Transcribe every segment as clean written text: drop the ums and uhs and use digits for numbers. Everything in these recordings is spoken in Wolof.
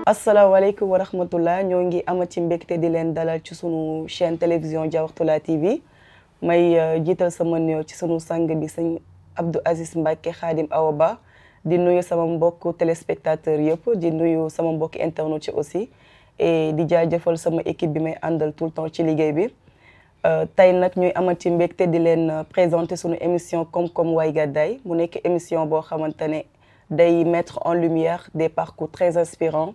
asalaamaaleykum wa rahmatullah ñoo ngi amati mbégte di leen dalal ci sunu chaîne télévision Diawartoulah TV may jiital sama nuyoo ci sunu sang bi sëñ Abdou Aziz Mbacke Khadim Awa Ba di nuyu sama mbokku téléspectateur yëpp di nuyu sama mbokki internautes yi aussi et di jaajëfal sama équipe bi may àndal tout le temps ci liggéey bi tey nag ñuy amati mbégte di leen présenter sunu émission Koom-Koom waay gàddaay mu nekk émission boo xamante ne day mettre en lumière des parcours très inspirants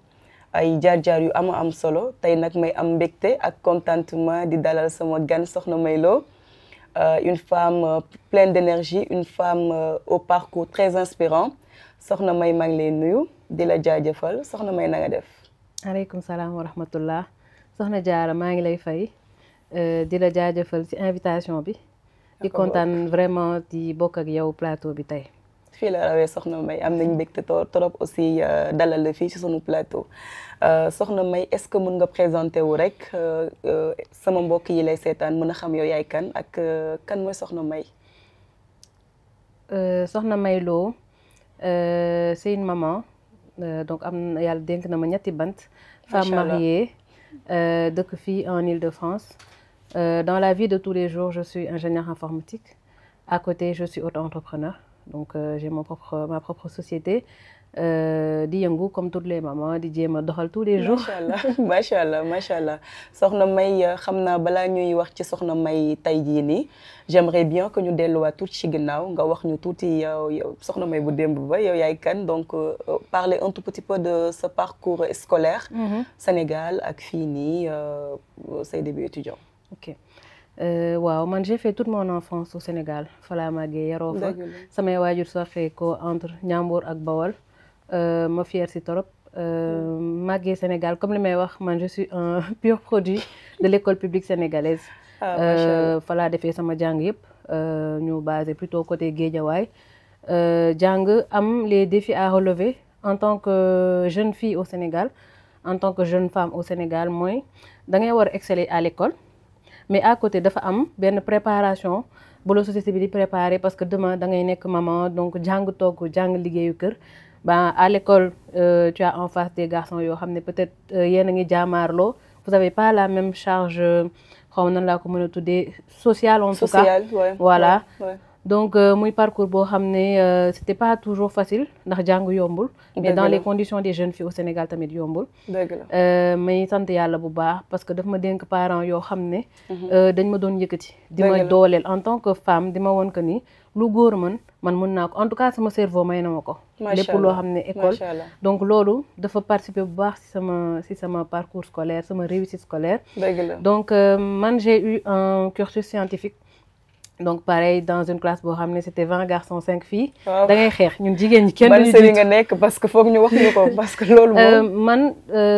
ay jaar-jaar yu am solo tey nag may am mbégte ak contentement di dalal sama gan Soxna May Lo une femme pleine d'énergie une femme au parcours très inspirant Soxna May maa ngi lay nuyu di la jaajëfal Soxna May na nga def. aleykum salaam wa rahmatullah Soxna Jaara maa ngi lay fay di la jaajëfal ci invitation bi. di kontaan vraiment di bokk ak yow plateau bi tey. fii la rawee Soxna May am nañ mbégte trop aussi dalal la fii ci sunu plateau Soxna May est-ce que mën nga présenter wu rek sama mbokk yi lay seetaan mën a xam yow yaay kan ak kan mooy Soxna May. Soxna May Lo c'est une maman donc am na yàlla dénk na ma ñetti bant. femme mariée dëkk fii en Île-de-France. Dans la vie de tous les jours je suis ingénieure informatique à côté je suis auto-entrepreneur. Donc j'ai ma propre société di yëngu comme toutes les mamans di jéem a doxal tous les jours. macha allah Soxna May xam naa balaa ñuy wax ci Soxna May tey jii nii j'aimerais bien que ñu delluwaat tuuti ci ginnaaw nga wax ñu tuuti yow Soxna May bu démb ba yow yaay kan donc parler un tout petit peu de ce parcours scolaire. Sénégal ak fii nii say débuts étudiants. Ok. Waaw man j'ai fait toute mon enfance au Sénégal fa laa màggee yaroo fa samay waajur sorxee ko entre Ñambour ak Bawol ma fier si torop màggee Sénégal comme li may wax man je suis un pur produit de l'école publique sénégalaise fa laa defee sama jàng yëpp ñu basé plutôt côté Guédiawaye jàng am les défis à relever en tant que jeune fille au Sénégal en tant que jeune femme au Sénégal mooy da ngay war a exceller à l'école mais à côté dafa am benn préparation bu la société bi di préparer parce que demain da ngay nekk maman donc jàng togg jàng liggéeyu kër ba à l'école tu as en face des garçons yoo xam ne peut-être yéen a ngi jaamaarloo vous avez pas la même charge xaw nan laa ko mën a tuddee sociale en tout cas voilà donc muy parcours boo xam ne c'était pas toujours facile ndax jàng yombul mais dans les conditions des jeunes filles au Sénégal tamit yombul may sant yàlla bu baax parce que daf ma dénk parents yoo xam ne dañ ma doon yëkkati di ma dooleel en tant que femme di ma woon que ni lu góor man mën naa ko en tout cas sama cerveau may na ma ko lépp loo xam ne école donc loolu dafa participer bu baax ci sama parcours scolaire sama réussite scolaire donc man j'ai eu un cursus scientifique. Donc pareil dans une classe boo xam ne c'était 20 garçons 5 filles. da ngay xeex ñun jigéen ñi kenn ban série nga nekk parce que foog ñu wax ñu ko parce que loolu moom. man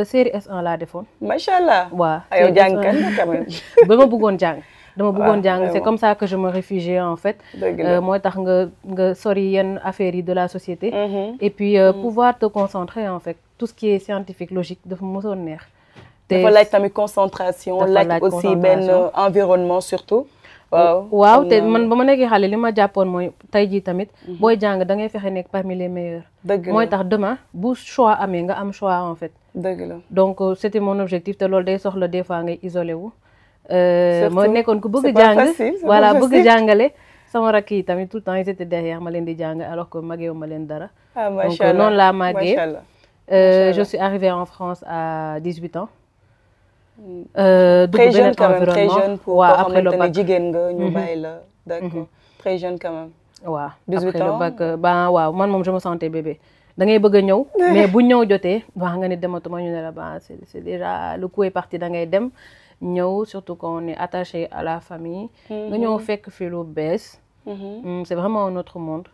série S1 laa defoon. macha allah waaw yow jàng kan quand même. ba ma bëggoon jàng. dama bëggoon jàng c'est comme ça que je me réfugiais en fait. mooy tax nga sori yenn affaires yi de la société. et puis pouvoir te concentrer en fait tout ce qui est scientifique logique dafa mosoon neex. dafa laaj tamit concentration laaj aussi benn environnement surtout. waaw te man ba ma nekkee xale li ma jàppoon mooy tey jii tamit booy jàng da ngay fexe nekk parmi les meilleurs mooy tax demain bu choix amee nga am choix en fait donc c'était mon objectif te loolu day soxla des fois ngay isolé wu ma nekkoon ku bëgg jàng voilà bëgg jàngale sama rakk yi tamit tout le temps ils étaient derrière ma leen di jàng alors que mageewu ma leen dara donc noonu laa màggee je suis arrivée en France à 18 ans très jeune quand même très jeune pour koo xamante ne jigéen nga ñu bàyyi la d'accord très jeune quand même waaw après le bac waaw man moom je me sentais bébé da ngay bëgg a ñëw mais bu ñëw jotee wax nga ni dematuma ñu ne la ba c'est déjà le coup est parti da ngay dem ñëw surtout quand on est attaché à la famille nga ñëw fekk fi lu bees c'est vraiment un autre monde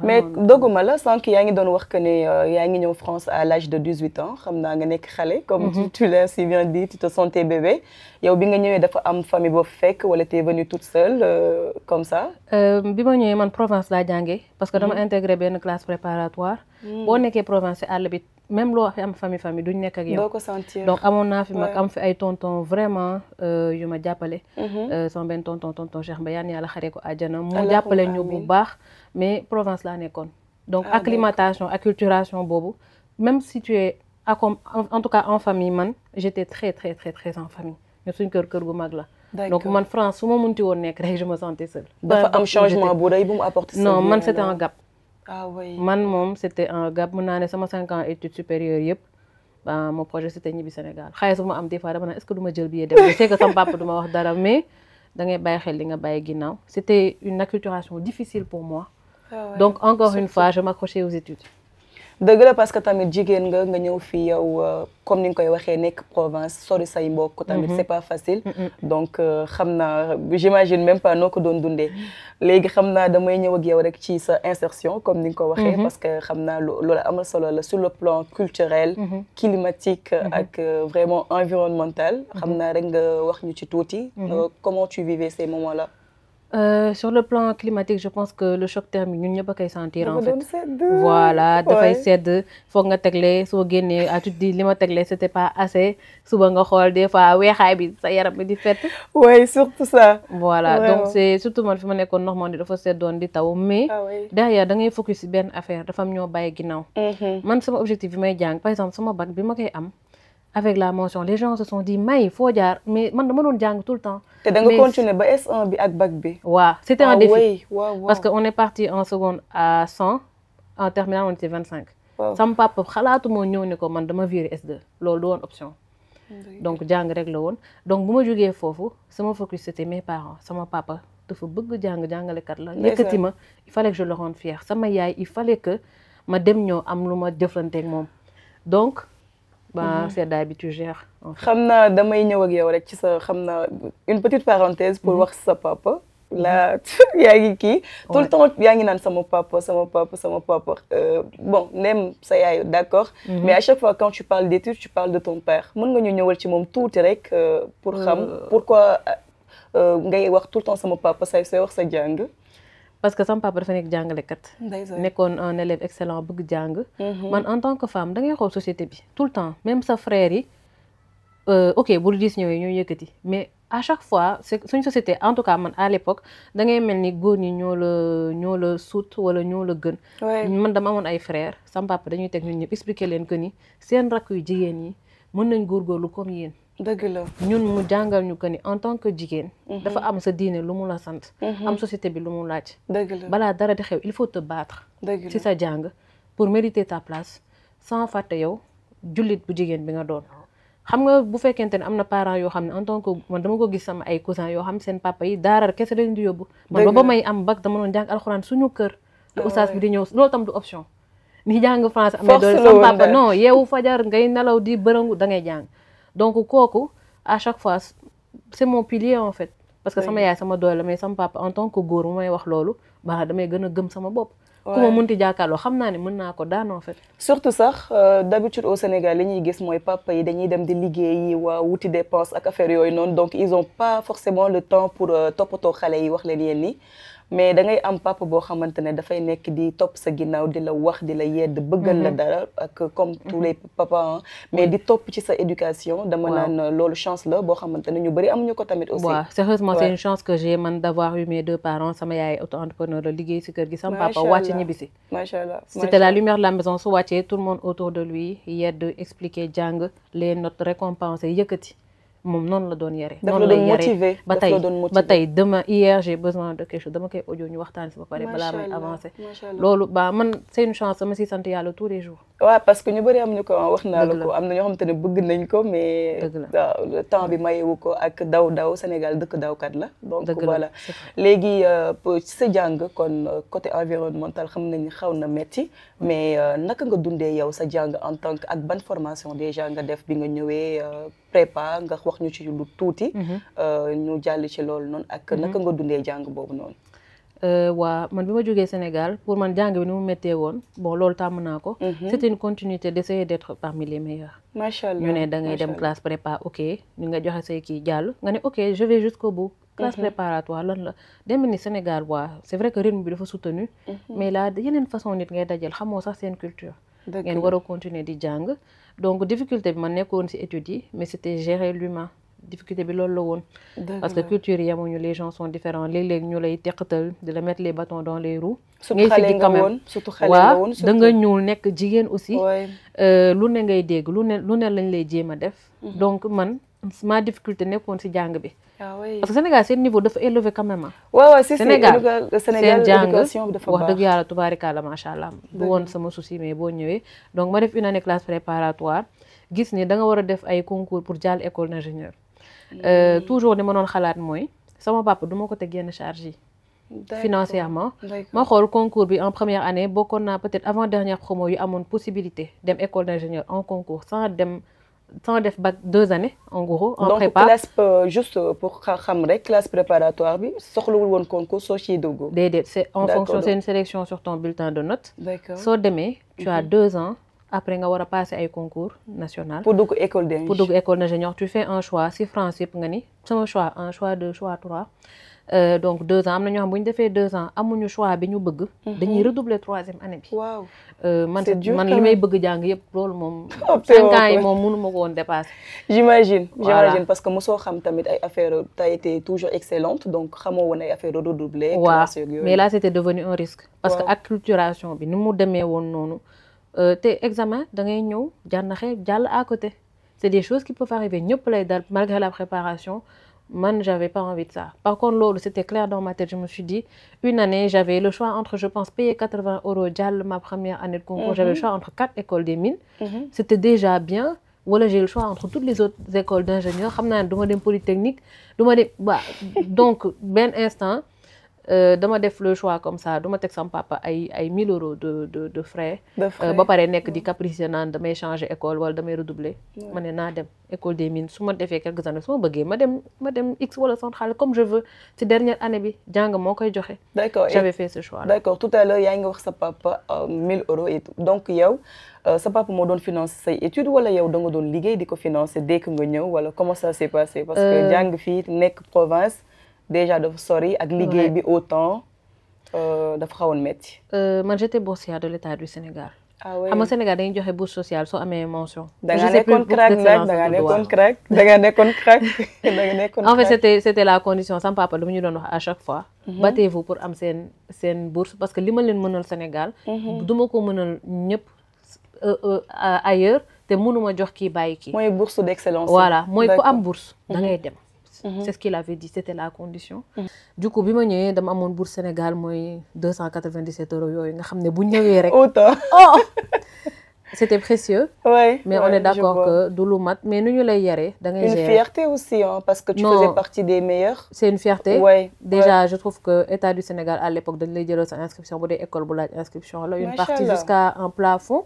mais doguma la sànq yaa ngi doon wax que ne yaa ngi ñëw France à l'âge de 18 ans xam naa nga nekk xale comme tu l'as si bien dit tu te sentais bébé yow bi nga ñëwee dafa am famille boo fekk wala t'es venue toute seule comme ça bi ma ñëwee man Provence laa jàngee parce que dama intégré benn classe préparatoire boo nekkee Provence ci àll bi même loo fi am famille duñ nekk ak yow doo ko sentir donc amoon naa fi mag am fi ay tonton vraiment yu ma jàppale sama benn tonton Cheikh Mbaye yaan yàlla xaree ko àjjana mu jàppale ñu bu baax mais Provence laa nekkoon donc acclimatation acculturation boobu même si tu es en tout cas en famille man j'étais très en famille ñu suñ kër gu mag la. donc man France su ma munti woon nekk rek je me sentais seule. dafa am changement bu rëy bu mu apporté. non man c'était un gap. ah oui man moom c'était un gap mën naa ne sama 5 ans études supérieures yëpp. mon projet c'était ñibbi Sénégal xaalis bu ma am des fois dama ne est-ce que du ma jël billet dem je sais que sama papa du ma wax dara mais da ngay bàyyi xel li nga bàyyi ginnaaw c'était une acculturation difficile pour moi. donc encore une fois je m'accrochais aux études. dëgg la parce que tamit jigéen nga ñëw fii yow comme ni nga koy waxee nekk province sori say mbokk tamit c'est pas facile. donc xam naa j'imagine même pas noo ko doon dundee. léegi xam naa damay ñëw ak yow rek ci sa insertion comme ni nga ko waxee. parce que xam naa loolu amal solo la sur le plan culturel. climatique ak vraiment environnemental. xam naa rek nga wax ñu ci tuuti. comment tu vivais ces moments-là. Sur le plan climatique je pense que le choc thermique ñun ñëpp a koy sentir en fait. voilà dafay sedd foog nga tegle soo génnee à tu te dis li ma tegle c'était pas assez suba nga xool des fois weexaay bi sa yaram bi di fett. oui surtout ça. voilà donc c'est surtout man fi ma nekkoon Normandie dafa seddoon di taw mais. derrière da ngay focus ci benn affaire dafa am ñoo bàyyi ginnaaw. man sama objectif bi may jàng par exemple sama bac bi ma koy am. avec la mention les gens se sont dit may foo jaar mais man dama doon jàng tout le temps. te da nga continuer ba S1 bi ak bac bi. waaw c'était un défi. waaw parce que on est parti en seconde à 100 en terminale on était 25. sama papa xalaatu moo ñëw ne ko man dama virer S2 loolu du woon option. donc jàng rek la woon donc bu ma jógee foofu sama focus c'était mes parents sama papa dafa bëgg jàngalekat la. yëkkati ma il fallait que je le rende fier sama yaay il fallait que ma dem ñëw am lu ma jëflanteeg moom donc. seddaay bi tu gères. xam naa damay ñëw ak yow rek ci sa xam naa une petite parenthèse pour wax sa papa. la yaa ngi kii. tout le temps yaa ngi naan sama papa. bon même sa yaay d'accord. mais à chaque fois quand tu parles d'études tu parles de ton père mën nga ñu ñëwal ci moom tuuti rek. pour xam pourquoi ngay wax tout le temps sama papa say wax sa jàng. parce que sama papa dafa nekk jàngalekat. nekkoon un élève excellent bëgg jàng. man en tant que femme da ngay xool société bi tout le temps même sa frère yi ok bul gis ñëwee ñoo yëkkati mais à chaque fois c'est suñu société en tout cas man à l'époque da ngay mel ni góor ñi ñoo la sut wala ñoo la gën. man dama amoon ay frères sama papa dañuy teg ñun ñëpp expliquer leen que ni seen rakk yu jigéen yi mën nañ góorgóorlu comme yéen. dëgg la ñun mu jàngal ñu que ni en tant que jigéen. dafa am sa diine lu mu la sant. am société bi lu mu laaj. dëgg la balaa dara di xew il faut te battre. dëgg la ci sa jàng pour mériter ta place sans fàtte yow jullit bu jigéen bi nga doon. xam nga bu fekkente ne am na parents yoo xam ne en tant que man dama ko gis sama ay cousins yoo xam seen papa yi daara kese lañ di yóbbu. man ba may am bac dama doon jàng alxuraan suñu kër. la oustaz bi di ñëw loolu tam du option. ni jàng français amee doole sama papa non yeewu fajar ngay nelaw di bërëngu da ngay jàng. donc kooku à chaque fois c'est mon pilier en fait parce que sama yaay sama doole la mais sama papa en tant que góor mu may wax loolu baax damay gën a gëm sama bopp. ku ma mënti jàkkaarloo xam naa ne mën naa ko daan en fait. surtout sax d'habitude au Sénégal li ñuy gis mooy papa yi dañuy dem di liggéeyi waa wuti dépense ak affaire yooyu noonu donc ils ont pas forcément le temps pour toppatoo xale yi wax leen yéen ni mais da ngay am papa boo xamante ne dafay nekk di topp sa ginnaaw di la wax di la yedd bëggal la dara ak comme tous les papas mais di topp ci sa éducation dama naan loolu chance la boo xamante ne ñu bëri amuñu ko tamit aussi. waaw sérieusement c'est une chance que j'ai man d'avoir eu mes deux parents sama yaay auto-entrepreneur la liggéey si kër gi sama papa wàcc ñibbisi. macha allah c'était la lumière de la maison su wàccee tout le monde autour de lui yedd expliquer jàng les notes récompensées yëkkati. moom noonu la doon yare noonu lay yare ba tey demain hier j'ai besoin de quelque chose dama koy audio ñu waxtaan si ba pare balaa may avancer loolu man c'est une chance sama si sant yàlla tous les jours waaw parce que ñu bëri am ñu ko wax naa la ko am na ñoo xamante ne bëgg nañ ko mais le temps bi mayewu ko ak daw Sénégal dëkk dawkat la donc voilà léegi ci sa jàng kon côté environnemental xam nañ xaw na metti mais naka nga dundee yow sa jàng en tant que ak ban formation déjà nga def bi nga ñëwee prépa nga wax ñu ci lu tuuti ñu jàll ci loolu noonu ak naka nga dundee jàng boobu noonu waa man bi ma jógee Sénégal pour man jàng bi ni mu méttee woon bon loolu tàmm naa ko c'était une continuité d'essayer d'être parmi les meilleurs macha allah ñu ne da ngay dem classe prépa ok ñu nga joxe say kii jàll nga ne ok je vais jusqu'au bout classe préparatoire lan la dem ni Sénégal waa c'est vrai que rythme bi dafa soutenu mais là yeneen façon nit ngay dajal xamoo sax seen culture ngeen war a continuer di jàng donc difficulté bi man nekkoon ci études yi mais c'était gérer l'humain difficulté bi loolu la woon parce que culture yi yemuñu les gens sont différents léeg-léeg ñu lay teqatal di la mettre les bâtons dans les roues ngay siggi quand même waaw da nga ñuul nekk jigéen aussi lu ne ngay dégg lu ne lañ lay jéem a def donc man ma difficulté nekkoon si jàng bi parce que Sénégal seen niveau dafa élevé quand même Sénégal seen jàng wax dëgg yàlla tubaarikàlla macha allah du woon sama souci mais boo ñëwee donc ma def une année classe préparatoire gis ni da nga war a def ay concours pour jàll école d'ingénieur toujours ni ma doon xalaat mooy sama papa du ma ko teg yenn charge yi financièrement ma xool concours bi en première année bokkoon naa peut-être avant dernière promo yu amoon possibilité dem école d'ingénieur en concours sans def bac 2 années en gros en prépa donc classe juste pour xam rek classe préparatoire bi soxlawul woon concours soo ciy dugg déedéet c'est en fonction c'est une sélection sur ton bulletin de notes soo demee tu as 2 ans après nga war a passer ay concours national pour dugg école d'ingénieur tu fais un choix si France yëpp nga ni sama choix 1 choix 2 choix 3 donc 2 ans am na ñoo xam bu ñu defee 2 ans amuñu choix bi ñu bëgg dañuy redoubler 3e année bi waaw man li may bëgg jàng yëpp loolu moom 5 ans yi moom mënu ma ko woon dépasser j'imagine parce que mosoo xam tamit ay affaires t'as été toujours excellente donc xamoo woon ay affaires redoubler waaw mais là c'était devenu un risque parce que acculturation bi ni mu demee woon noonu te examen da ngay ñëw jànnaxe jàll à côté c'est des choses qui peuvent arriver ñëpp lay dal malgré la préparation man j'avais pas envie de ça par contre loolu c'était clair dans ma tête je me suis dit une année j'avais le choix entre je pense payer 80 € jàll ma première année de concours j'avais le choix entre 4 écoles des mines c'était déjà bien wala j'ai le choix entre toutes les autres écoles d'ingénieurs xam naa ne du ma dem polytechnique du ma dem donc benn instant dama def le choix comme ça duma teg sama papa ay 1000 € de frais ba pare nekk di capricieux naan damay changer école wala damay redoubler ma ne naa dem école des mines su ma defee quelques années su ma bëggee ma dem X wala centrale comme je veux ci dernière année bi jàng moo koy joxe j'avais fait ce choix d'accord tout à l'heure yaa ngi wax sa papa 1000 € et tout donc yow sa papa moo doon financer say études wala yow da nga doon liggéey di ko financer dès que nga ñëw wala comment ça s'est passé parce que jàng fii nekk province déjà dafa sori ak liggéey bi autant dafa xawoon métti. man j'étais boursière de l'État du Sénégal. ah oui xam nga Sénégal dañuy joxe bourse sociale soo amee mention. da nga nekkoon crack nag da nga nekkoon crack. en fait c'était la condition sama papa lu mu ñu doon wax à chaque fois. battez-vous pour am seen bourse parce que li ma leen mënal Sénégal. du ma ko mënal ñëpp ailleurs te mënuma jox kii bàyyi kii. mooy bourse d'excellence. voilà mooy ku am bourse da ngay dem. c'est ce qu'il avait dit c'était la condition du coup bi ma ñëwee dama amoon bourse Sénégal mooy 297 € yooyu nga xam ne bu ñëwee rek autant c'était précieux mais on est d'accord que du lu mat mais nu ñu lay yaree da ngay gérer une fierté aussi parce que tu faisais partie des meilleurs c'est une fierté déjà je trouve que État du Sénégal à l'époque dañ lay jëlal sa inscription bu dee école bu laaj inscription la une partie jusqu'à un plafond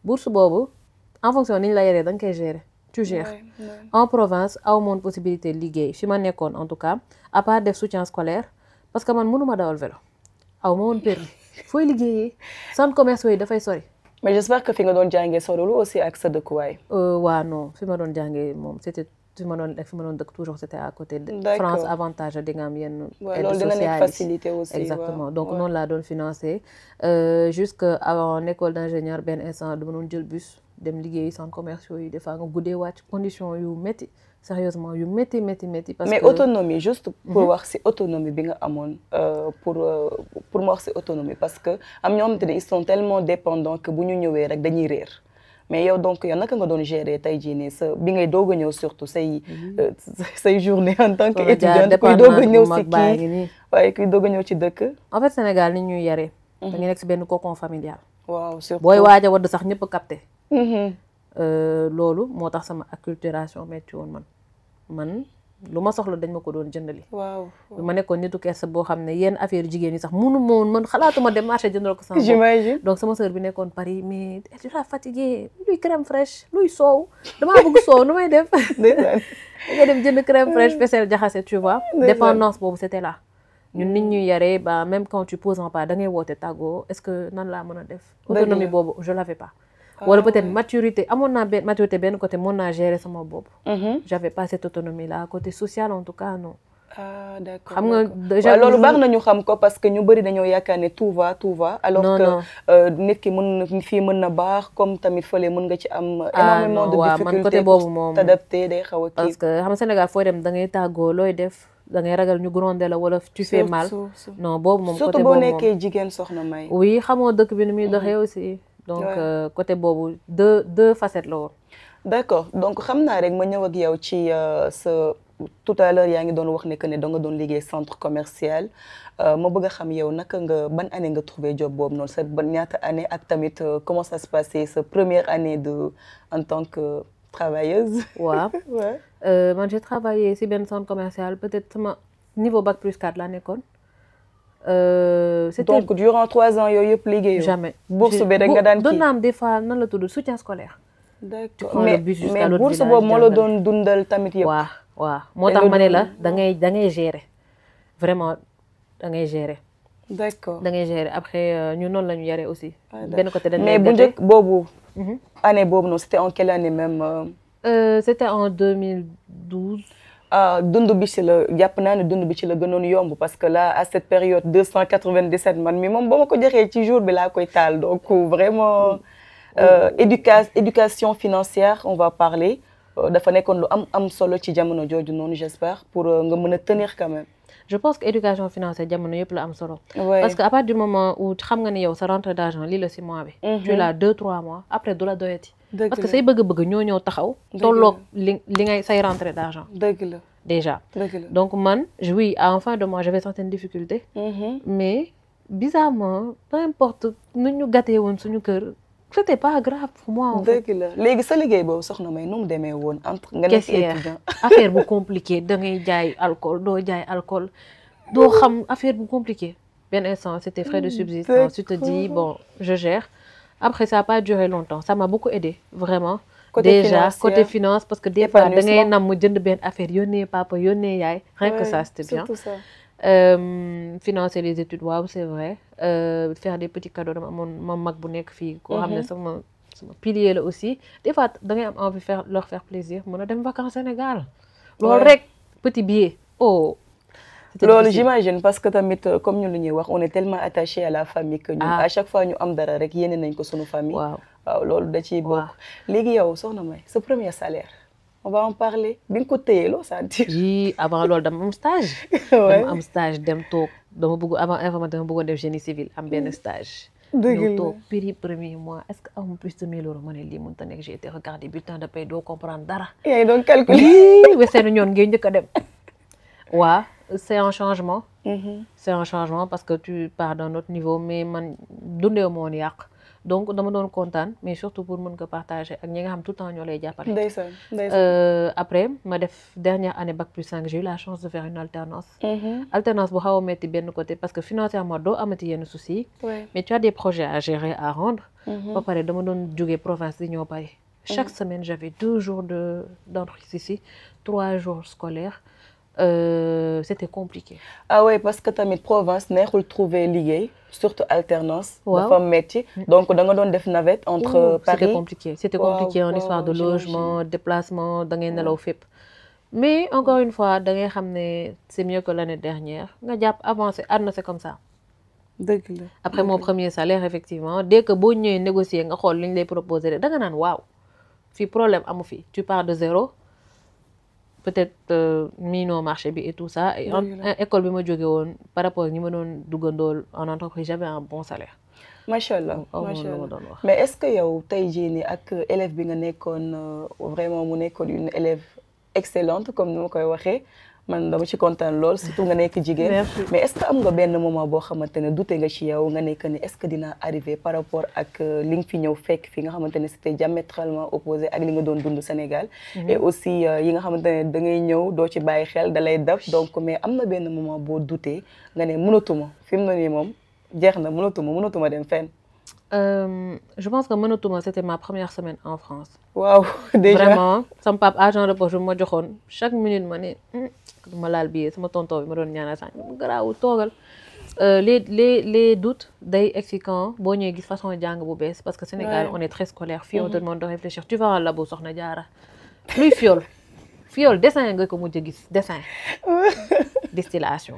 bourse boobu en fonction ni ñu la yaree da nga koy gérer tu gères en province aw moon possibilité liggéey fi ma nekkoon en tout cas à part def soutien scolaire parce que man mënuma dawal vélo aw ma woon permis fooy liggéeyee centre commerce yooyu dafay sori mais j'espère que fi nga doon jàngee soriwul aussi ak sa dëkkuwaay waaw non fi ma doon jàngee moom c'était fi ma doon dëkk toujours c'était à côté de France avantage di nga am yenn aide sociale facilité aussi exactement donc noonu laa doon financer jusque avant école d'ingénieur benn instant dama doon jël bus dem liggéey centre commerciaux yi des fois nga guddee wàcc condition yu métti sérieusement yu métti parce que autonomie juste pour wax ci autonomie bi nga amoon pour ma wax ci autonomie parce que am ñoo xamante ne ils sont tellement dépendants que bu ñu ñëwee rek dañuy réer mais yow donc yow naka nga doon gérer tey jii nii sa bi ngay doog a ñëw surtout say journée en tant que étudiante kuy doog a ñëw ci kii waaye kuy doog a ñëw ci dëkk en fait Sénégal ni ñuy yaree da ngay nekk ci benn cocon familial waaw surtout booy waaj a wadd sax ñëpp a capté loolu moo tax sama acculturation metti woon man lu ma soxla dañ ma ko doon jëndali waaw ma nekkoon nitu kersa boo xam ne yenn affaire jigéen yi sax mënu ma woon man xalaatuma dem marché jëndal ko sama bopp j'imagine donc sama sœur bi nekkoon Paris mais tu es fatiguée luy crème fraîche luy soow damaa bëgg soow nu may def nga dem jënd crème fraîche fesel jaxase tu vois dépendance boobu c'était là ñun nit ñuy yaree ba même quand tu poses un pas da ngay woote tàggoo est-ce que nan laa mën a def autonomie boobu je l'avais pas wala peut-être maturité amoon naa maturité benn côté mën naa gérer sama bopp j'avais pas cette autonomie là côté social en tout cas non ah d'accord xam nga déjà waaw loolu baax na ñu xam ko parce que ñu bëri dañoo yaakaar ne tout va alors que nit ki mën na fii mën na baax comme tamit fële mën nga ci am énormément de difficultés man côté boobu moom t'adapter day xaw a kii parce que xam nga Sénégal fooy dem da ngay tàggoo looy def da ngay ragal ñu gronder la wala tu fais mal non boobu moom surtout boo nekkee jigéen soxna May oui xamoo dëkk bi ni muy doxee aussi donc côté boobu deux facettes la woon d'accord donc xam naa rek ma ñëw ak yow ci sa tout à l'heure yaa ngi doon wax ne que ne da nga doon liggéey centre commercial ma bëgg a xam yow naka nga ban année nga trouvé job boobu noonu sa ban ñaata année ak tamit comment ça se passait sa première année en tant que travailleuse. waaw man j'ai travaillé si benn centre commercial peut-être sama niveau bac plus 4 laa nekkoon. C'était donc durant 3 ans yooyu yëpp liggéeyoo. jamais bourse bi rek nga daan kii doon naa am des fois nan la tudd soutien scolaire. d'accord mais bourse boobu moo la doon dundal tamit yëpp. waaw moo tax ma ne la da ngay gérer vraiment da ngay gérer. d'accord da ngay gérer après ñu noonu la ñu yaree aussi. benn côté dañ mais bu njëkk boobu. année boobu noonu c'était en quelle année même. C'était en 2012. dund bi ci la jàpp naa ne dund bi ci la gënoon yomb parce que là à cette période 297 man mi moom ba ma ko joxee ci jour bi laa koy taal donc vraiment éducation financière on va parler. dafa nekkoon lu am solo ci jamono jooju noonu j'espère pour nga mën a tenir quand même. je pense que éducation financière jamono yëpp la am solo. parce que à partir du moment où xam nga ni yow sa rentrée d'argent lii la ci mois bi. tu l'as 2-3 mois après du la doyati. parce que say bëgg-bëgg ñoo ñëw taxaw. tolloog li ngay say rentrée d'argent. dëgg la déjà. dëgg la donc man oui en fin de mois j'avais certaines difficultés. mais bizarrement peu importe nu ñu gàttee woon suñu kër. c'était pas grave pour moi en fait. dëgg la léegi sa liggéey boobu soxna May nu mu demee woon entre nga nekk étudiant affaire bu compliqué da ngay jaay alcool doo jaay alcool doo xam affaire bu compliqué benn instant c'était frais de subsistance tu te dis bon je gère après ça a pas duré longtemps ça m'a beaucoup aidé vraiment côté finance parce que des fois da ngay nam mu jënd benn affaire yónnee papa yónnee yaay rien que ça c'était bien financer les études waaw c'est vrai faire des petits cadeaux dama amoon ma mag bu nekk fii koo xam ne sama pilier la aussi des fois da ngay am envie leur faire plaisir mën a dem vacances Sénégal loolu rek petit billet loolu j'imagine parce que tamit comme ñu lu ñuy wax on est tellement attaché à la famille que ñun à chaque fois ñu am dara rek yéene nañ ko sunu famille waaw loolu da ciy bokk léegi yow soxna May sa premier salaire on va en parler bi nga ko téye loo sentir. oui avant loolu dama am stage. dama am stage dem toog dama bëgg avant informatique dama bëggoon def génie civil am benn stage. ñëw toog premier mois est-ce que am plus de 1000 euros ma ne lii mënut a nekk j'ai été regarder bulletin de paie doo comprendre dara. yaa ngi doon calculer. weeseenu ñoon ngay njëkk a dem. waaw c'est un changement. c'est un changement parce que tu pars d'un autre niveau mais man dundee moo woon yàq. donc dama doon kontaan mais surtout pour mën ko partager ak ñi nga xam tout le temps ñoo lay jàppale. ndeysaan après ma def dernière année bac plus 5 j'ai eu la chance de faire une alternance. alternance bu xaw a metti benn côté parce que financièrement doo amati yenn soucis. mais tu as des projets à gérer à rendre. ba pare dama doon jógee province di ñëw Paris. chaque semaine j'avais 2 jours d'entrée ici 3 jours scolaires. C'était compliqué. ah ouais parce que tamit province neexul trouver liggéey surtout alternance. dafa metti donc da nga doon def navette entre Paris. c'était compliqué en histoire de logement déplacement da ngay nelaw fépp. mais encore une fois da ngay xam ne c'est mieux que l'année dernière nga jàpp avancer àdduna c'est comme ça. dëgg la après mon premier salaire effectivement dès que boo ñëwee négocier nga xool li ñu lay proposer da nga naan waaw fii problème amu fi tu pars de zéro. peut-être miinoo marché bi et tout ça et école bi ma jóge woon par rapport ñi ma doon duggandool en entreprise j'avais un bon salaire. macha allah macha allah mais est-ce que yow tey jii nii ak élève bi nga nekkoon vraiment mu nekkoon une élève excellente comme ni ma koy waxee man dama ci kontaan lool surtout nga nekk jigéen. mais est-ce que am nga benn moment boo xamante ne douté nga ci yow nga nekk ne est-ce que dina arriver par rapport ak li nga fi ñëw fekk fi nga xamante ne c'était diamétralement opposé ak li nga doon dund Sénégal. et aussi yi nga xamante ne da ngay ñëw doo ci bàyyi xel da lay def donc mais am na benn moment boo douté nga ne mënatuma fi mu ne nii moom jeex na mënatuma dem fenn. je pense que mënatuma c'était ma première semaine en France. waaw déjà vraiment sama papa agent de poche bi ma joxoon chaque minute ma ne ma laal billet sama tonton bi ma doon ñaanal sax mu garaawul toogal. les doutes day expliquant boo ñëwee gis façon jàng bu bees parce que Sénégal on est très scolaire fii on te demande de réfléchir tu vas en labo soxna jaara luy fiol fiol dessin nga ko mujj a gis dessin. Distillation.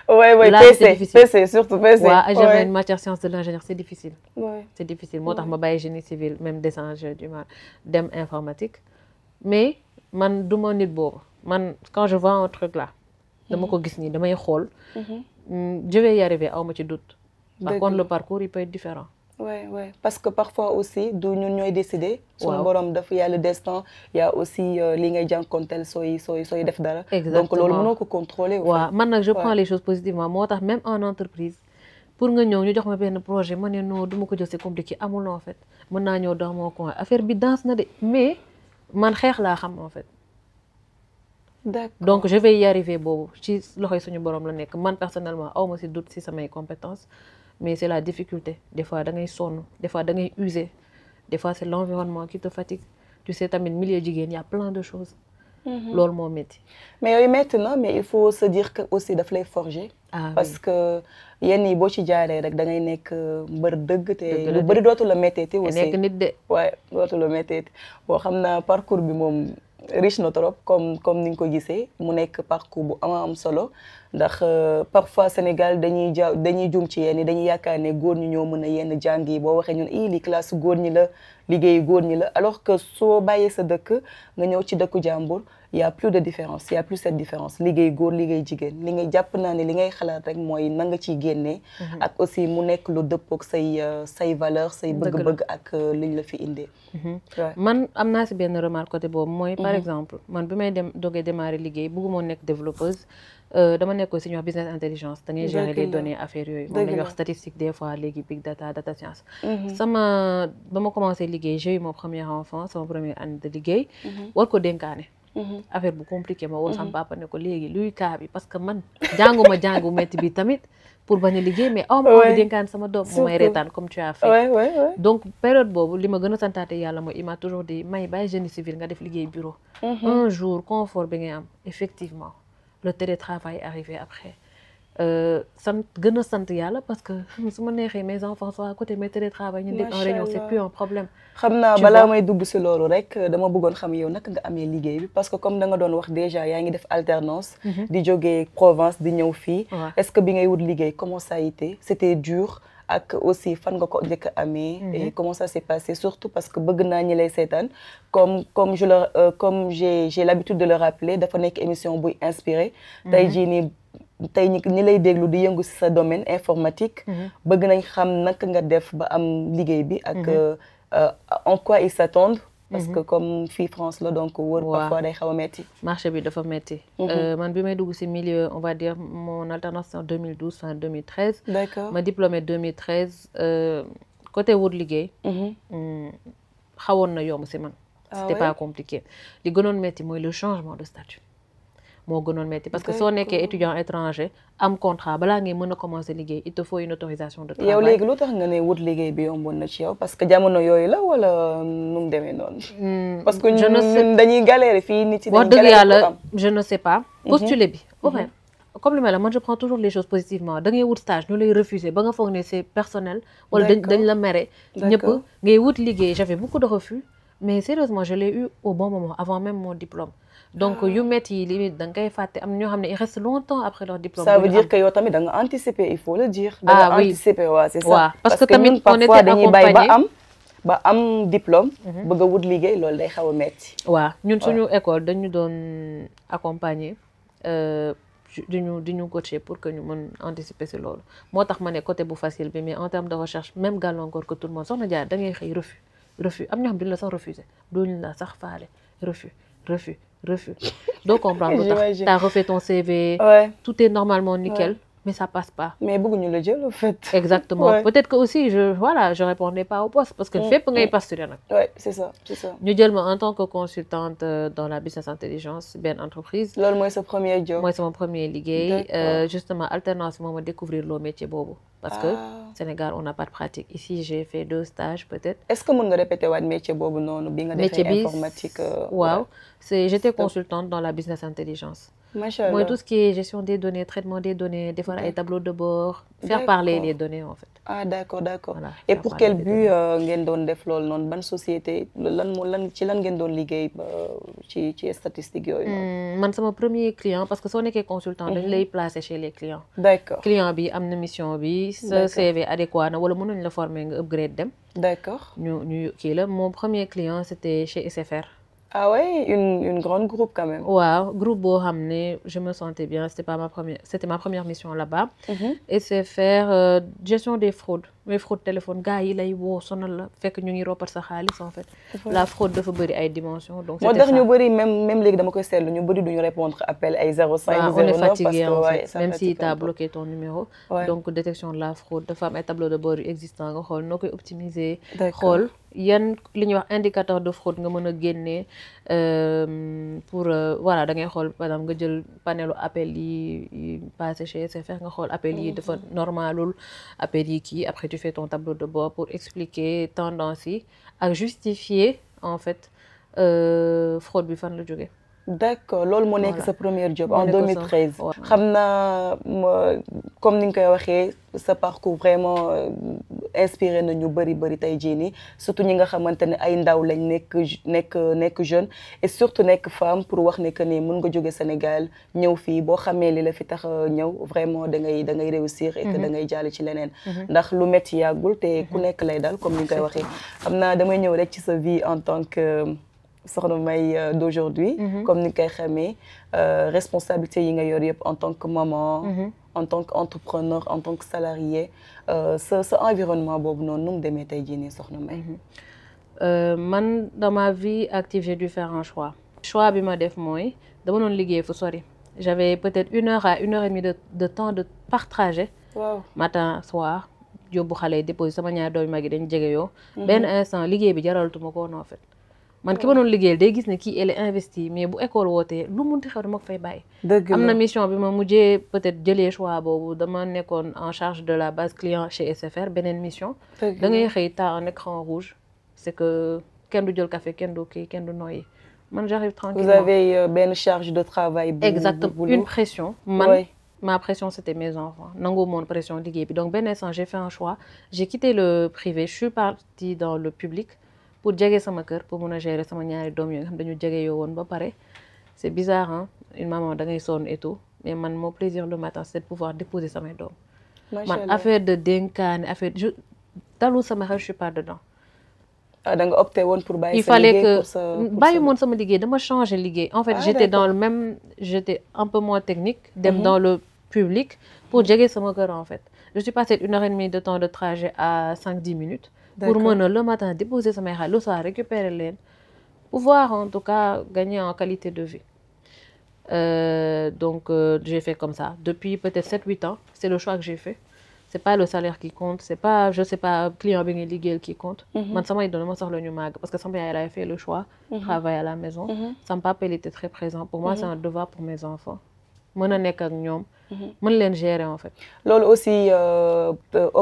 Ouais, là PC, PC, surtout PC. Ouais, j'avais une matière sciences de l'ingénieur, c'est difficile. Ouais. C'est difficile. Moi, je suis génie civil, même dessin, j'ai du mal. Dem informatique. Mais, man, du mon nid beau. Man, quand je vois un truc là, je vais y arriver, à me doute. Par contre, le parcours, il peut être différent. Ouais, ouais. Parce que parfois aussi, d'où nous avons décidé, il y a le destin, il y a aussi les gens qui ont def dara. Donc, nous ne pouvons contrôler. Ouais, maintenant, je prends les choses positivement. Moi, même en entreprise, pour que nous ayons un projet, c'est compliqué. En fait, nous dans mon coin. Affaire bi danse, mais man xex la xam en fait. Donc, je vais y arriver. Man, personnellement, je doute si ça mes compétences. Mais c'est la difficulté. Des fois, tu es sonne, des fois, tu es usé. Des fois, c'est l'environnement qui te fatigue. Tu sais, tu as un milieu de il y a plein de choses. Lol mon métier. Mais maintenant, il faut se dire que aussi de les forger. Parce que yenn bo ci jaaré rek da ngay nek mbeur deug té lu bari dootu la métété aussi. Nek nit dé. Ouais, dootu la métété. Bo xamna parcours bi mom riche na trop comme ni nga ko gissé mu nek parcours bu am solo ndax parfois Sénégal dañuy joom ci yenn dañuy yaakaane goor ñu ñoo mëna yenn jàng yi bo waxé ñun li classe goor ñi la liggéey goor ñi la alors que so bayé sa dëkk nga ñëw ci dëkku jambour il y a plus de différence, il y a plus cette différence liggéey goor liggéey jigéen li ngay japp naa ne li ngay xalaat rek mooy na nga ciy génnee ak aussi mu nekk lu dëppook say valeur say bëgg-bëgg ak liñ la fi indee. Man am naa si benn remarque côté boobu mooy par exemple man bi may dogee démarrer liggéey bëgguma nekk développeuse dama nekk aussi ñu wax business intelligence da ngay gérer les données affaires yooyu moom lañuy wax statistique des fois léegi big data data science sama ba ma commencé liggéey j'ai eu mon premier enfant sama première année de liggéey war ko dénkaane affaire bu compliqué ma woo sama papa ne ko léegi luy kaa bi parce que man jàngu metti bi tamit pour bañ a liggéey mais aw ma envie dénkaan sama doom mu may reetaan comme tu as fait donc période boobu li ma gën a santaate yàlla mooy il m'a toujours dit may bàyyi génie civil nga def liggéey bureau un jour confort bi ngay am effectivement le télétravail est arrivé après sant gën a sant yàlla parce que su ma neexee mes enfants sont à côté mais télétravail ñu dégg en réunion c'est plus un problème. xam naa balaa may dugg si loolu rek dama bëggoon xam yow naka nga amee liggéey bi parce que comme da nga doon wax déjà yaa ngi def alternance di jógee Provence di ñëw fii est-ce que bi ngay wut liggéey comment ça a été c'était dur ak aussi fan nga ko njëkk a amee et comment ça s'est passé surtout parce que bëgg naa ñi lay seetaan comme j'ai l'habitude de le rappeler dafa nekk émission buy inspiré tey jii nii tey ñi lay déglu di yëngu ci sa domaine informatique bëgg nañ xam naka nga def ba am liggéey bi ak en quoi ils s'attendent parce que comme fii France la donc wër parfois day xaw a metti marché bi dafa metti man bi may dugg ci milieu on va dire mon alternance en 2012 fin 2013 d'accord ma diplômé 2013 côté wut liggéey xawoon na yomb ci man c'était pas compliqué li gënoon metti mooy le changement de statut moo gënoon metti parce que soo nekkee étudiant étranger am contrat balaa ngay mën a commencer liggéey il te faut une autorisation de travail. yow léegi lu tax nga ne wut liggéey bi yomboon na ci yow parce que jamono yooyu la wala nu mu demee noonu. parce que ñun dañuy galérer fii nit yi dañuy galérer pour am. je ne sais pas. postuler bi. enfin comme li ma la man je prends toujours les choses positivement da ngay wut stage ñu lay refuser ba nga foog ne c'est personnel. wala dañ la mere. ñëpp ngay wut liggéey j'avais beaucoup de refus mais sérieusement je l'ai eu au bon moment avant même mon diplôme. Donc, yu metti limite da ngay faté am ñoo xamné il reste longtemps après leur diplôme. Ça veut dire que yow tamit da nga anticiper, il faut le dire. Da nga anticiper c'est ça. Parce que tamit on était accompagné ba am diplôme bëgg wut liggéey loolu day xaw a metti. Waaw ñun suñu école dañu doon accompagner diñu coacher pour que ñu mën anticiper ci loolu. Motax mané côté bu facile bi mais en termes de recherche même gàllankoor que tout le monde soxna jaar da ngay xey refus am ñoo xam duñ la sax refuser duñ la sax faale refus. Donc, comprendre. Tu as refait ton CV, tout est normalement nickel, mais ça passe pas. Mais beaucoup ne le disent, en fait. Exactement. Peut-être que aussi, je répondais pas au poste parce que le fait pour pas postuler. Oui, c'est ça. Nous, en tant que consultante dans la business intelligence, bien entreprise. Là, moi, c'est mon premier job. Moi, c'est mon premier ligue. Justement, alternance, moi, découvrir le métier bobo. Parce que Sénégal, on n'a pas de pratique. Ici, j'ai fait 2 stages peut-être. Est-ce que vous pouvez répéter votre métier bobo non ou bien métier informatique? Wow. J'étais consultante dans la business intelligence. macha allah mooy tout ce qui est gestion des données traitement des données defar ay tableau de bord faire parler les données en fait. ah d'accord d'accord. Voilà, et pour quel but ngeen doon def loolu noonu ban société lan ci lan ngeen doon liggéey ci statistiques yooyu noonu. man sama premier client parce que soo nekkee consultant dañ lay placer chez les clients. d'accord client bi am na mission bi. sa CV adéquat na wala mënuñ la former nga upgrade dem. d'accord ñu kii la mon premier client c'était chez SFR. ah ouais une grande groupe quand même. waaw groupe boo xam ne je me sentais bien c'était ma première mission là-bas. SFR gestion des fraudes mais fraude téléphone gars yi lay woo sonal la fekk ñu ngi roppat sa xaalis en fait. la fraude dafa bëri ay dimensions donc c'était ça. moo tax ñu bëri même léegi dama koy seetlu ñu bëri duñu répondre appel ay 05 09 on est fatigué parce que en ouais, fait même si t'as bloqué ton numéro. donc détection de la fraude dafa am ay tableau de bord yu existant nga xool noo koy optimiser. xool yan li ñuy wax indicateur de fraude nga mën a génnee pour voilà da ngay xool par exemple nga jël panelu appel yi passé chez SFR nga xool appel yi dafa normalul appel yi kii après tu fais ton tableau de bord pour expliquer tendance yi ak justifier en fait fraude bi fan la jógee. d'accord loolu moo nekk sa premier job en 2013 xam naa comme ni nga koy waxee sa parcours vraiment inspiré na ñu bëri tey jii nii surtout ñi nga xamante ne ay ndaw lañ nekk jeune et surtout nekk femme pour wax ne que ni mën nga jóge Sénégal ñëw fii boo xamee li la fi tax ñëw vraiment da ngay réussir et que da ngay jàll ci leneen ndax lu métti yàggul te ku nekk lay dal comme ni nga koy waxee xam naa damay ñëw rek ci sa vie en tant que soxna May d'aujourd'hui comme ni nga koy xamee responsabilité yi nga yor yëpp en tant que maman en tant qu'entrepreneur en tant que salarié sa environnement boobu noonu nu mu demee tey jii nii soxna May. man dans ma vie active j'ai dû faire un choix bi ma def mooy dama doon liggéey fu sori j'avais peut-être 1 heure à 1 heure et demie de temps de par trajet. waaw matin soir yóbbu xale yi déposé sama ñaari doomi mag yi dañ jege yoo benn instant liggéey bi jaralatuma ko woon en fait. man ki ma doon liggéeyal day gis ne kii elle est investie mais bu école wootee lu munti xew dama ko fay bàyyi. am na mission bi ma mujjee peut-être jëlee choix boobu dama nekkoon en charge de la base client chez SFR beneen mission. da ngay xëy t'as un écran rouge c'est que kenn du jël café kenn du kii kenn du noyyi man j'arrive tranquillement. vous avez benn charge de travail. exactement une pression. man ma pression c'était mes enfants nangu moon pression liggéey bi donc benn instant j'ai fait un choix j'ai quitté le privé je suis partie dans le public. pour jege sama kër pour mun a gérer sama ñaari doom yooyu nga xam dañu jege yoo woon ba pare c'est bizarre hein une maman da ngay sonn et tout mais man mon plaisir le matin c'est de pouvoir déposer samay doom. man affaire de dénkaane affaire je dalul sama xel je suis pas dedans. ah da nga opté woon pour bàyyi il fallait que bàyyi moon sama liggéey dama changer liggéey. en fait j'étais dans le même j'étais un peu moins technique. dem dans le public pour jege sama kër en fait je suis passée 1 heure et demie de temps de trajet à 5-10 minutes. pour mën a le matin déposer samay xale le soir récupérer leen pouvoir en tout cas gagner en qualité de vie donc j'ai fait comme ça depuis peut-être 7-8 ans c'est le choix que j'ai fait c'est pas le salaire qui compte c'est pas je sais pas client bi ngay liggéeyal qui compte man samay doon ma soxla ñu màgg parce que sama yaay avait fait le choix travailler à la maison sama papa il était très présent pour moi c'est un devoir pour mes enfants mën a nekk ak ñoom mën leen gérer en fait. loolu aussi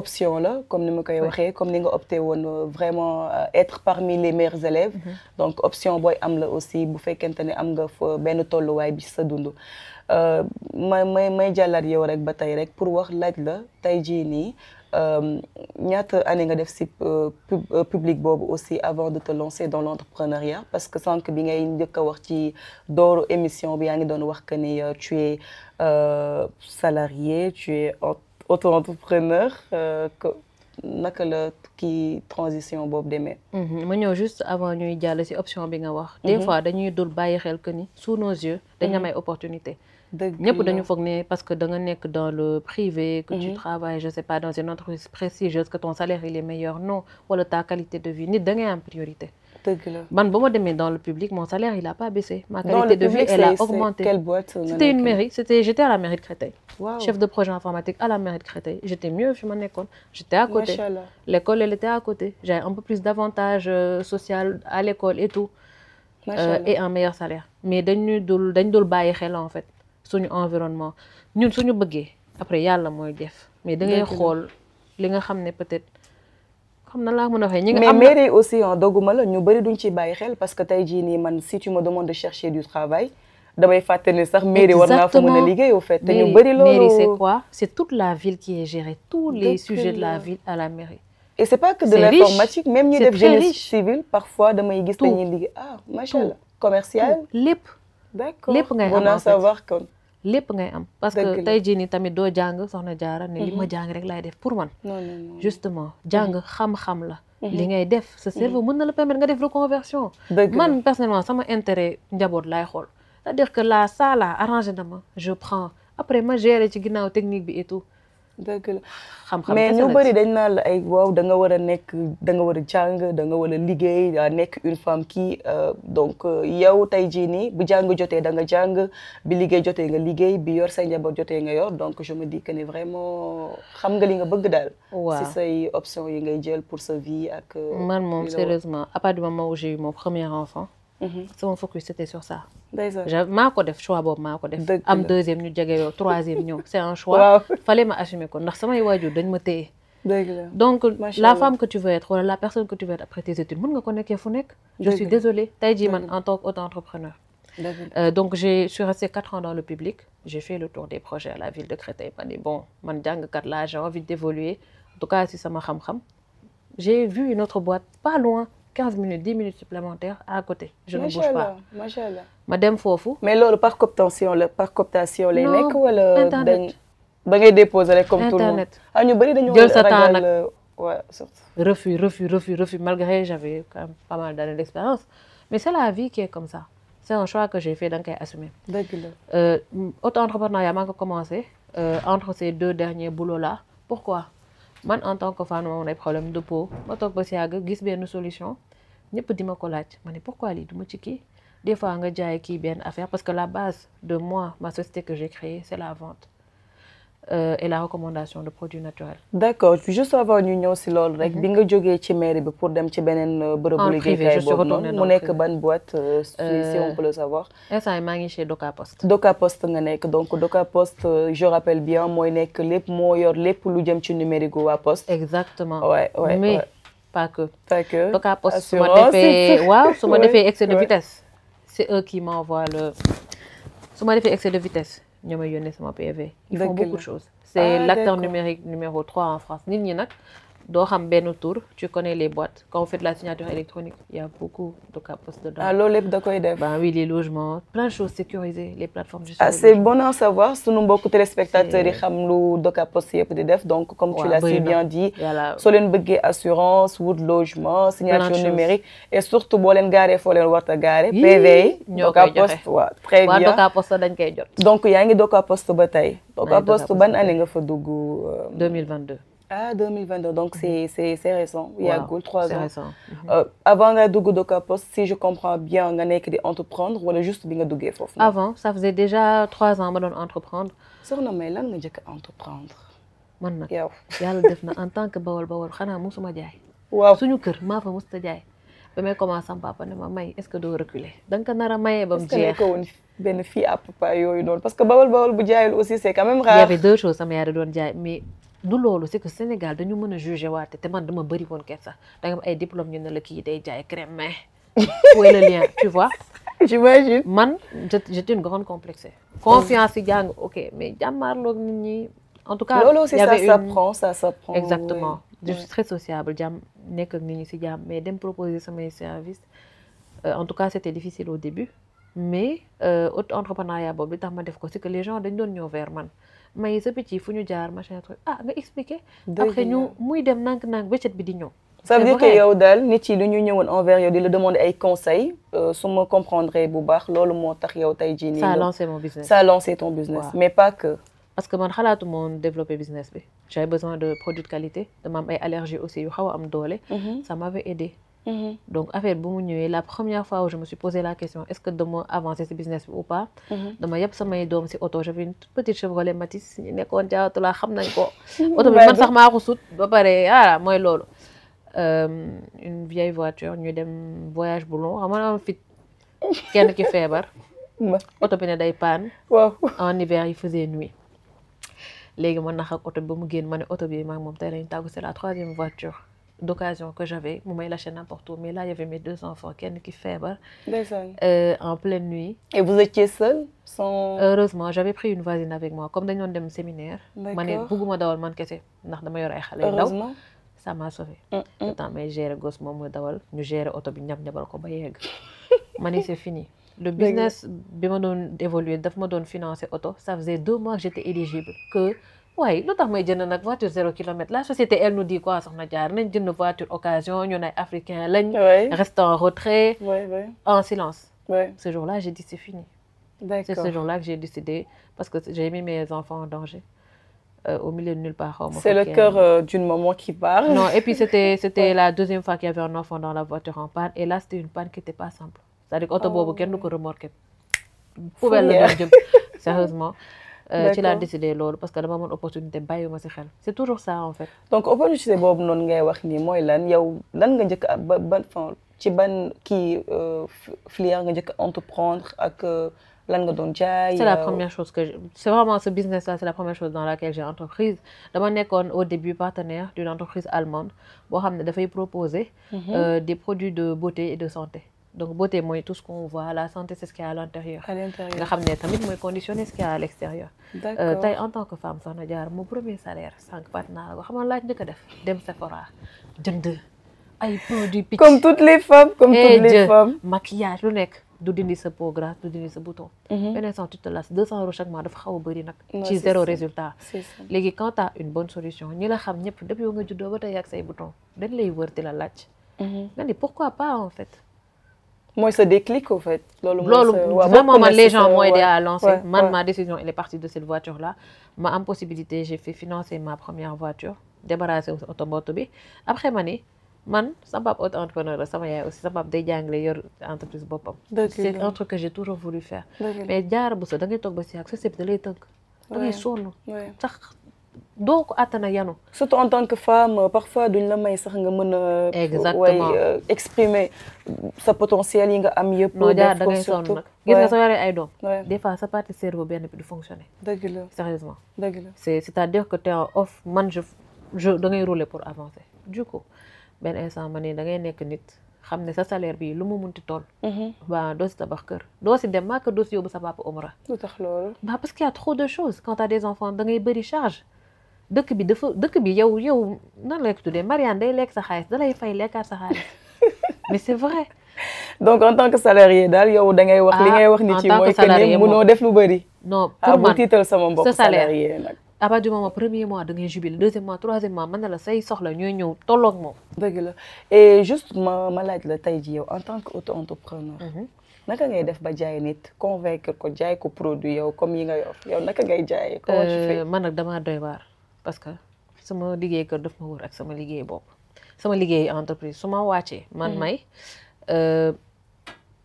option la comme ni ma koy waxee comme ni nga opté woon vraiment être parmi les meilleurs élèves. donc option booy am la aussi bu fekkente ne am nga fa benn tolluwaay bi sa dund. may jàllaat yow rek ba tey rek pour wax laaj la tey jii nii ñaata année nga def ci public boobu aussi avant de te lancer dans l'entrepreneuriat parce que sànq bi ngay njëkk a wax ci dooru émission bi yaa ngi doon wax que ni tu es salarié tu es auto-entrepreneur naka la kii transition boobu demee. ma ñëw juste avant ñuy jàll ci option bi nga wax. des fois dañuy dul bàyyi xel que ni sous nos yeux dañu am ay opportunités. ñëpp dañu foog ne parce que da nga nekk dans le privé que tu travailles je sais pas dans une entreprise prestigieuse que ton salaire il est meilleur non wala ta qualité de vie nit da ngay am priorité. dëgg la man ba ma demee dans le public mon salaire il a pas baissé. ma qualité de vie elle a augmenté. quelle boîte c'était une mairie j'étais à la mairie de Créteil. Wow. Chef de projet informatique à la mairie de Créteil j'étais mieux fi ma nekkoon j'étais à côté. L'école elle était à côté j'avais un peu plus d'avantages social à l'école et tout. Et un meilleur salaire mais dañ dul bàyyi xel en fait. suñu environnement ñun suñu bëggee après yàlla mooy def mais da ngay xool li nga xam ne peut-être xam na laa mën a waxee ñi nga am mais mairie aussi en dogguma la ñu bëri duñ ci bàyyi xel parce que tey jii nii man si tu me demandes de chercher du travail damay fàtte ni sax mairie war naa fa mën a liggéey au fait te ñu bëri loolu mairie c'est quoi c'est toute la ville qui est gérée tous les sujets de la ville à la mairie et c'est pas que de l'informatique même ñi def génie civil parfois damay gis dañuy liggéey macha allah commercial lépp d'accord lépp ngay am bon à savoir kon lépp ngay am parce que tey jii nii tamit doo jàng soxna Diarra ne li ma jàng rek laay def pour man justement jàng xam-xam la li ngay def sa cerveau mën na la permettre nga def reconversion man personnellement sama intérêt njaboot laay xool c'est-à-dire que là ça là arrangé na ma je prends après ma gérer ci ginnaaw technique bi et tout dëgg la xam-xam mais ñu bëri dañ naan la ay waaw da nga war a nekk da nga war a jàng da nga war a liggéey daa nekk une femme qui donc yow tey jii nii bu jàng jotee da nga jàng bi liggéey jotee nga liggéey bi yor say njaboot jotee nga yor donc je me dis que ni vraiment xam nga li nga bëgg daal si say options yi ngay jël pour sa vie ak man moom sérieusement à partir du moment où j'ai eu mon premier enfant sama focus c'était sur ça maa ko def choix boobu maa ko def am deuxième ñu jege yow troisième ñëw c'est un choix fallait ma assumer ko ndax samay waajur dañ ma téye donc la femme que tu veux être wala la personne que tu veux être après tes études mën nga ko nekkee fu nekk je suis désolée tey jii man en tant qu'auto-entrepreneur donc je suis restée 4 ans dans le public j'ai fait le tour des projets à la ville de Créteil ma ni bon man jàngkat là j'ai envie d'évoluer en tout cas si sama xam-xam j'ai vu une autre boîte pas loin 15 minutes 10 minutes supplémentaires à côté je ne bouge pas machallah ma dem foofu mais loolu par cooptation lay nekk wala dañ ba ngay déposer rek comme tout le monde ñu bëri dañu jël sa temps nag ouais surtout refus malgré j'avais quand même pas mal d'années d'expérience mais c'est la vie qui est comme ça c'est un choix que j'ai fait da nga koy assumer dëgg la auto-entrepreneuriat maa ngi ko commencé entre ces 2 derniers boulots là pourquoi man en tant que femme moom ay problème de peau ma toog ba si yàgg gis benn solution ñëpp di ma ko laaj ma ne pourquoi lii du ma ci kii des fois nga jaay kii benn affaire parce que la base de moi ma société que j'ai créée c'est la vente et la recommandation de produits naturels. D'accord juste avant ñu ñëw si loolu rek bi nga jógee ci mairie bi pour dem ci beneen bërëbu liggéeykaay boobu noonu mu nekk ban boîte si on peut le savoir. instant yi maa ngi chez Doka Post. Doka Post nga nekk donc Doka Post je rappelle bien mooy nekk lépp moo yor lépp lu jëm ci numérique waa Poste. exactement mais pas que. Doka Post su ma defee excès de vitesse c'est eux qui m'envoient su ma defee excès de vitesse. ñoo may yónnee sama PV. Ils font beaucoup de choses. C'est l'acteur numérique numéro 3 en France. nit ñi nag doo xam benn tour tu connais les boîtes quand on fait de la signature électronique il y a beaucoup de Doka Post dedans. loolu lépp da koy def. Oui les logements plein de choses sécurisées les plateformes. C'est bon à savoir sunu mbokku téléspectateurs yi xam lu Doka Post yëpp di def donc comme tu l'as si bien dit. soo leen bëggee assurance wut logement signature numérique et surtout boo leen gaaree foo leen warta gaare PV yi. ñoo koy joxe très bien Doka Post dañ koy jot. donc yaa ngi Doka Post ba tey. Doka Post ban année nga fa dugg. 2022. 2022 donc c'est récent. Il y a 3 ans. C'est récent. Avant nga dugg Doka Post si je comprends bien nga nekk di entreprendre wala juste bi nga duggee foofu. Avant ça faisait déjà 3 ans ma doon entreprendre. soxna May lan nga njëkk a entreprendre. man nag yow yàlla def na en tant que bawol xanaa musuma jaay. waaw suñu kër maa fa musta jaay. ba may commencé sama papa ne ma May est-ce que doo reculer da nga ko nar a mayee ba mu jeex. est-ce que woon benn fille à papa yooyu noonu parce que bawol bu jaayul aussi c'est quand même rare. Il y avait 2 choses sama yaay da doon jaay mais. du loolu c'est que Sénégal dañu mën a juger waate te man dama bëri woon kersa da nga am ay diplôme ñu ne la kii day jaay crème mais où est le lien tu vois. j'imagine man j'étais une grande complexée. confiance yi jàng ok mais jàmmaarloog nit ñi. en tout cas loolu aussi ça s'apprend. exactement je suis très sociable nekk ak nit ñi si jàmm mais dem proposer samay services en tout cas c'était difficile au début mais auto-entrepreneuriat boobu li tax ma def ko c'est que les gens dañ doon ñëw vers man. may sa picc yi fu ñu jaar machin truc nga expliquer. après ñu muy dem nànk-nànk bëccëg bi di ñëw. ça veut dire que yow daal nit yi lu ñu ñëwoon envers yow di la demander ay conseils su ma comprendre bu baax loolu moo tax yow tey jii nii. ça a lancé mon business. ça a lancé ton business. mais pas que. parce que man xalaatu moon développer business bi. j'avais besoin de produits de qualité dama am ay allergies aussi yu xaw a am doole. ça m'avait aidé. donc affaire bu mu ñëwee la première fois où je me suis posé la question est-ce que dama avancer ci business bi ou pas. dama yëpp samay doom ci oto j'avais une toute petite Chevrolet Matiz ñu nekkoon jaawatulaa xam nañ ko. oto bi man sax maa ko sut ba pare mooy loolu. une vieille voiture ñu dem voyage bu long xam nga am fit kenn ki feebar. oto bi ne day panne. waaw en hiver il faisait nuit. léegi man nax ak oto bi ba mu génn ma ne oto bi maag moom tey lañu tàggu c'est la 3e voiture. d'occasion que j'avais mu may lâcher n'importe où mais là il y avait mes 2 enfants kenn ki feebar en pleine nuit. Et vous étiez seule sans... Heureusement j'avais pris une voisine avec moi comme dañu doon dem séminaire. ma ne bëgguma dawal man kese ndax dama yor ay xale yu ndaw. Ça m'a sauvé. Le temps may gérer gosse moom mu dawal ñu gérer oto bi ñab-ñabal ko ba yegg. ma ne c'est fini. Le business bi ma doon évoluer daf ma doon financer oto ça faisait 2 mois que j'étais éligible que waaye lu tax may jënd nag voiture 0 kilomètre la société elle nous dit quoi soxna Diarra nañ jënd voiture occasion ñun ay africain lañ. reste en retrait. En silence. Ce jour-là j'ai dit c'est fini. C'est ce jour-là que j'ai décidé parce que j'ai mis mes enfants en danger. Au milieu de nulle part. C'est le cœur d'une maman qui parle. Non, et puis c'était la deuxième fois qu'il y avait un enfant dans la voiture en panne. Et là, c'était une panne qui n'était pas simple. C'est-à-dire que l'auto kenn du ko remorquer. Poubelle la doon jëm. Sérieusement. Ci laa décidé loolu parce que dama amoon opportunité bàyyiwuma ci xel. C'est toujours ça en fait. Donc opportunité boobu noonu ngay wax nii mooy lan yow lan nga njëkk ci ban kii filière nga njëkk entreprendre ak lan nga doon jaay. C'est la première chose c'est vraiment ce business là c'est la première chose dans laquelle j'ai entreprise dama nekkoon au début partenaire d'une entreprise allemande boo xam ne dafay proposer des produits de beauté et de santé. Donc beauté mooy tout ce qu'on voit, la santé c'est ce qu'il y a à l'intérieur. Nga xam ne tamit mooy conditionner ce qu'il y a à l'extérieur. Tey en tant que femme soxna Diarra mon premier salaire sànq partenaire la xam nga laaj njëkk a def dem Sephora jënd ay produits pitch. Comme toutes les femmes maquillage lu nekk. du dindi sa peau grasse du dindi sa bouton. beneen sens tu te lasses 200 € chaque mois dafa xaw a bëri nag. ci zéro résultat. léegi quand t'as une bonne solution ñi la xam ñëpp depuis nga juddoo ba tey ak say bouton dañ lay wër di la laaj. nga ni pourquoi pas en fait. mooy sa déclic en fait. loolu vraiment man les gens m'ont aidé à lancer. ma décision elle est partie de cette voiture là. ma am possibilité j'ai fait financer ma première voiture débarrasser oto mbootu bi après ma ni. Man sama papa auto-entrepreneur la sama yaay aussi sama papa day jàngale yor entreprise boppam. C'est un truc que j'ai toujours voulu faire. Mais Diarra Bousso da ngay toog ba si ak société da lay tënk. da ngay sonn. sax doo ko àttana yanu. Surtout en tant que femme parfois duñ la may sax nga mën a. Exactement exprimer sa potentiel yi nga am yëpp. non Diarra da ngay sonn nag. gis nga soo yoree ay doom. des fois sa partie cerveau benn bi du fonctionner. dëgg la sérieusement. dëgg la c'est-à-dire que t'es en off man je da ngay rouler pour avancer du coup. benn instant ma ne da ngay nekk nit xam ne sa salaire bi lu mu munti toll. ba doo si tabax kër doo si dem maa kër doo si yóbbu sa papa umra. lu tax loolu. ba parce qu'il y a trop de choses quand t'as des enfants da ngay bëri charge dëkk bi yow nan la ko tuddee Marianne day lekk sa xaalis da lay fay lekkaat sa xaalis mais c'est vrai. donc en tant que salarié daal yow da ngay wax li ngay wax ni ci mooy que ni munoo def lu bëri. non pour man tiital sama mbokk salarié nag. à partir du moment premier mois da ngay jubilé deuxième mois troisième mois mën na la say soxla ñooy ñëw tolloog moom. dëgg la et juste ma laaj la tey ji yow en tant que auto-entrepreneur. naka ngay def ba jaay nit convaincre ko jaay ko produit yow comme yi nga yor yow naka ngay jaayee. comment tu fais man nag damaa doy waar parce que sama liggéey kër daf ma wër ak sama liggéey bopp sama liggéey entreprise su ma wàccee. man may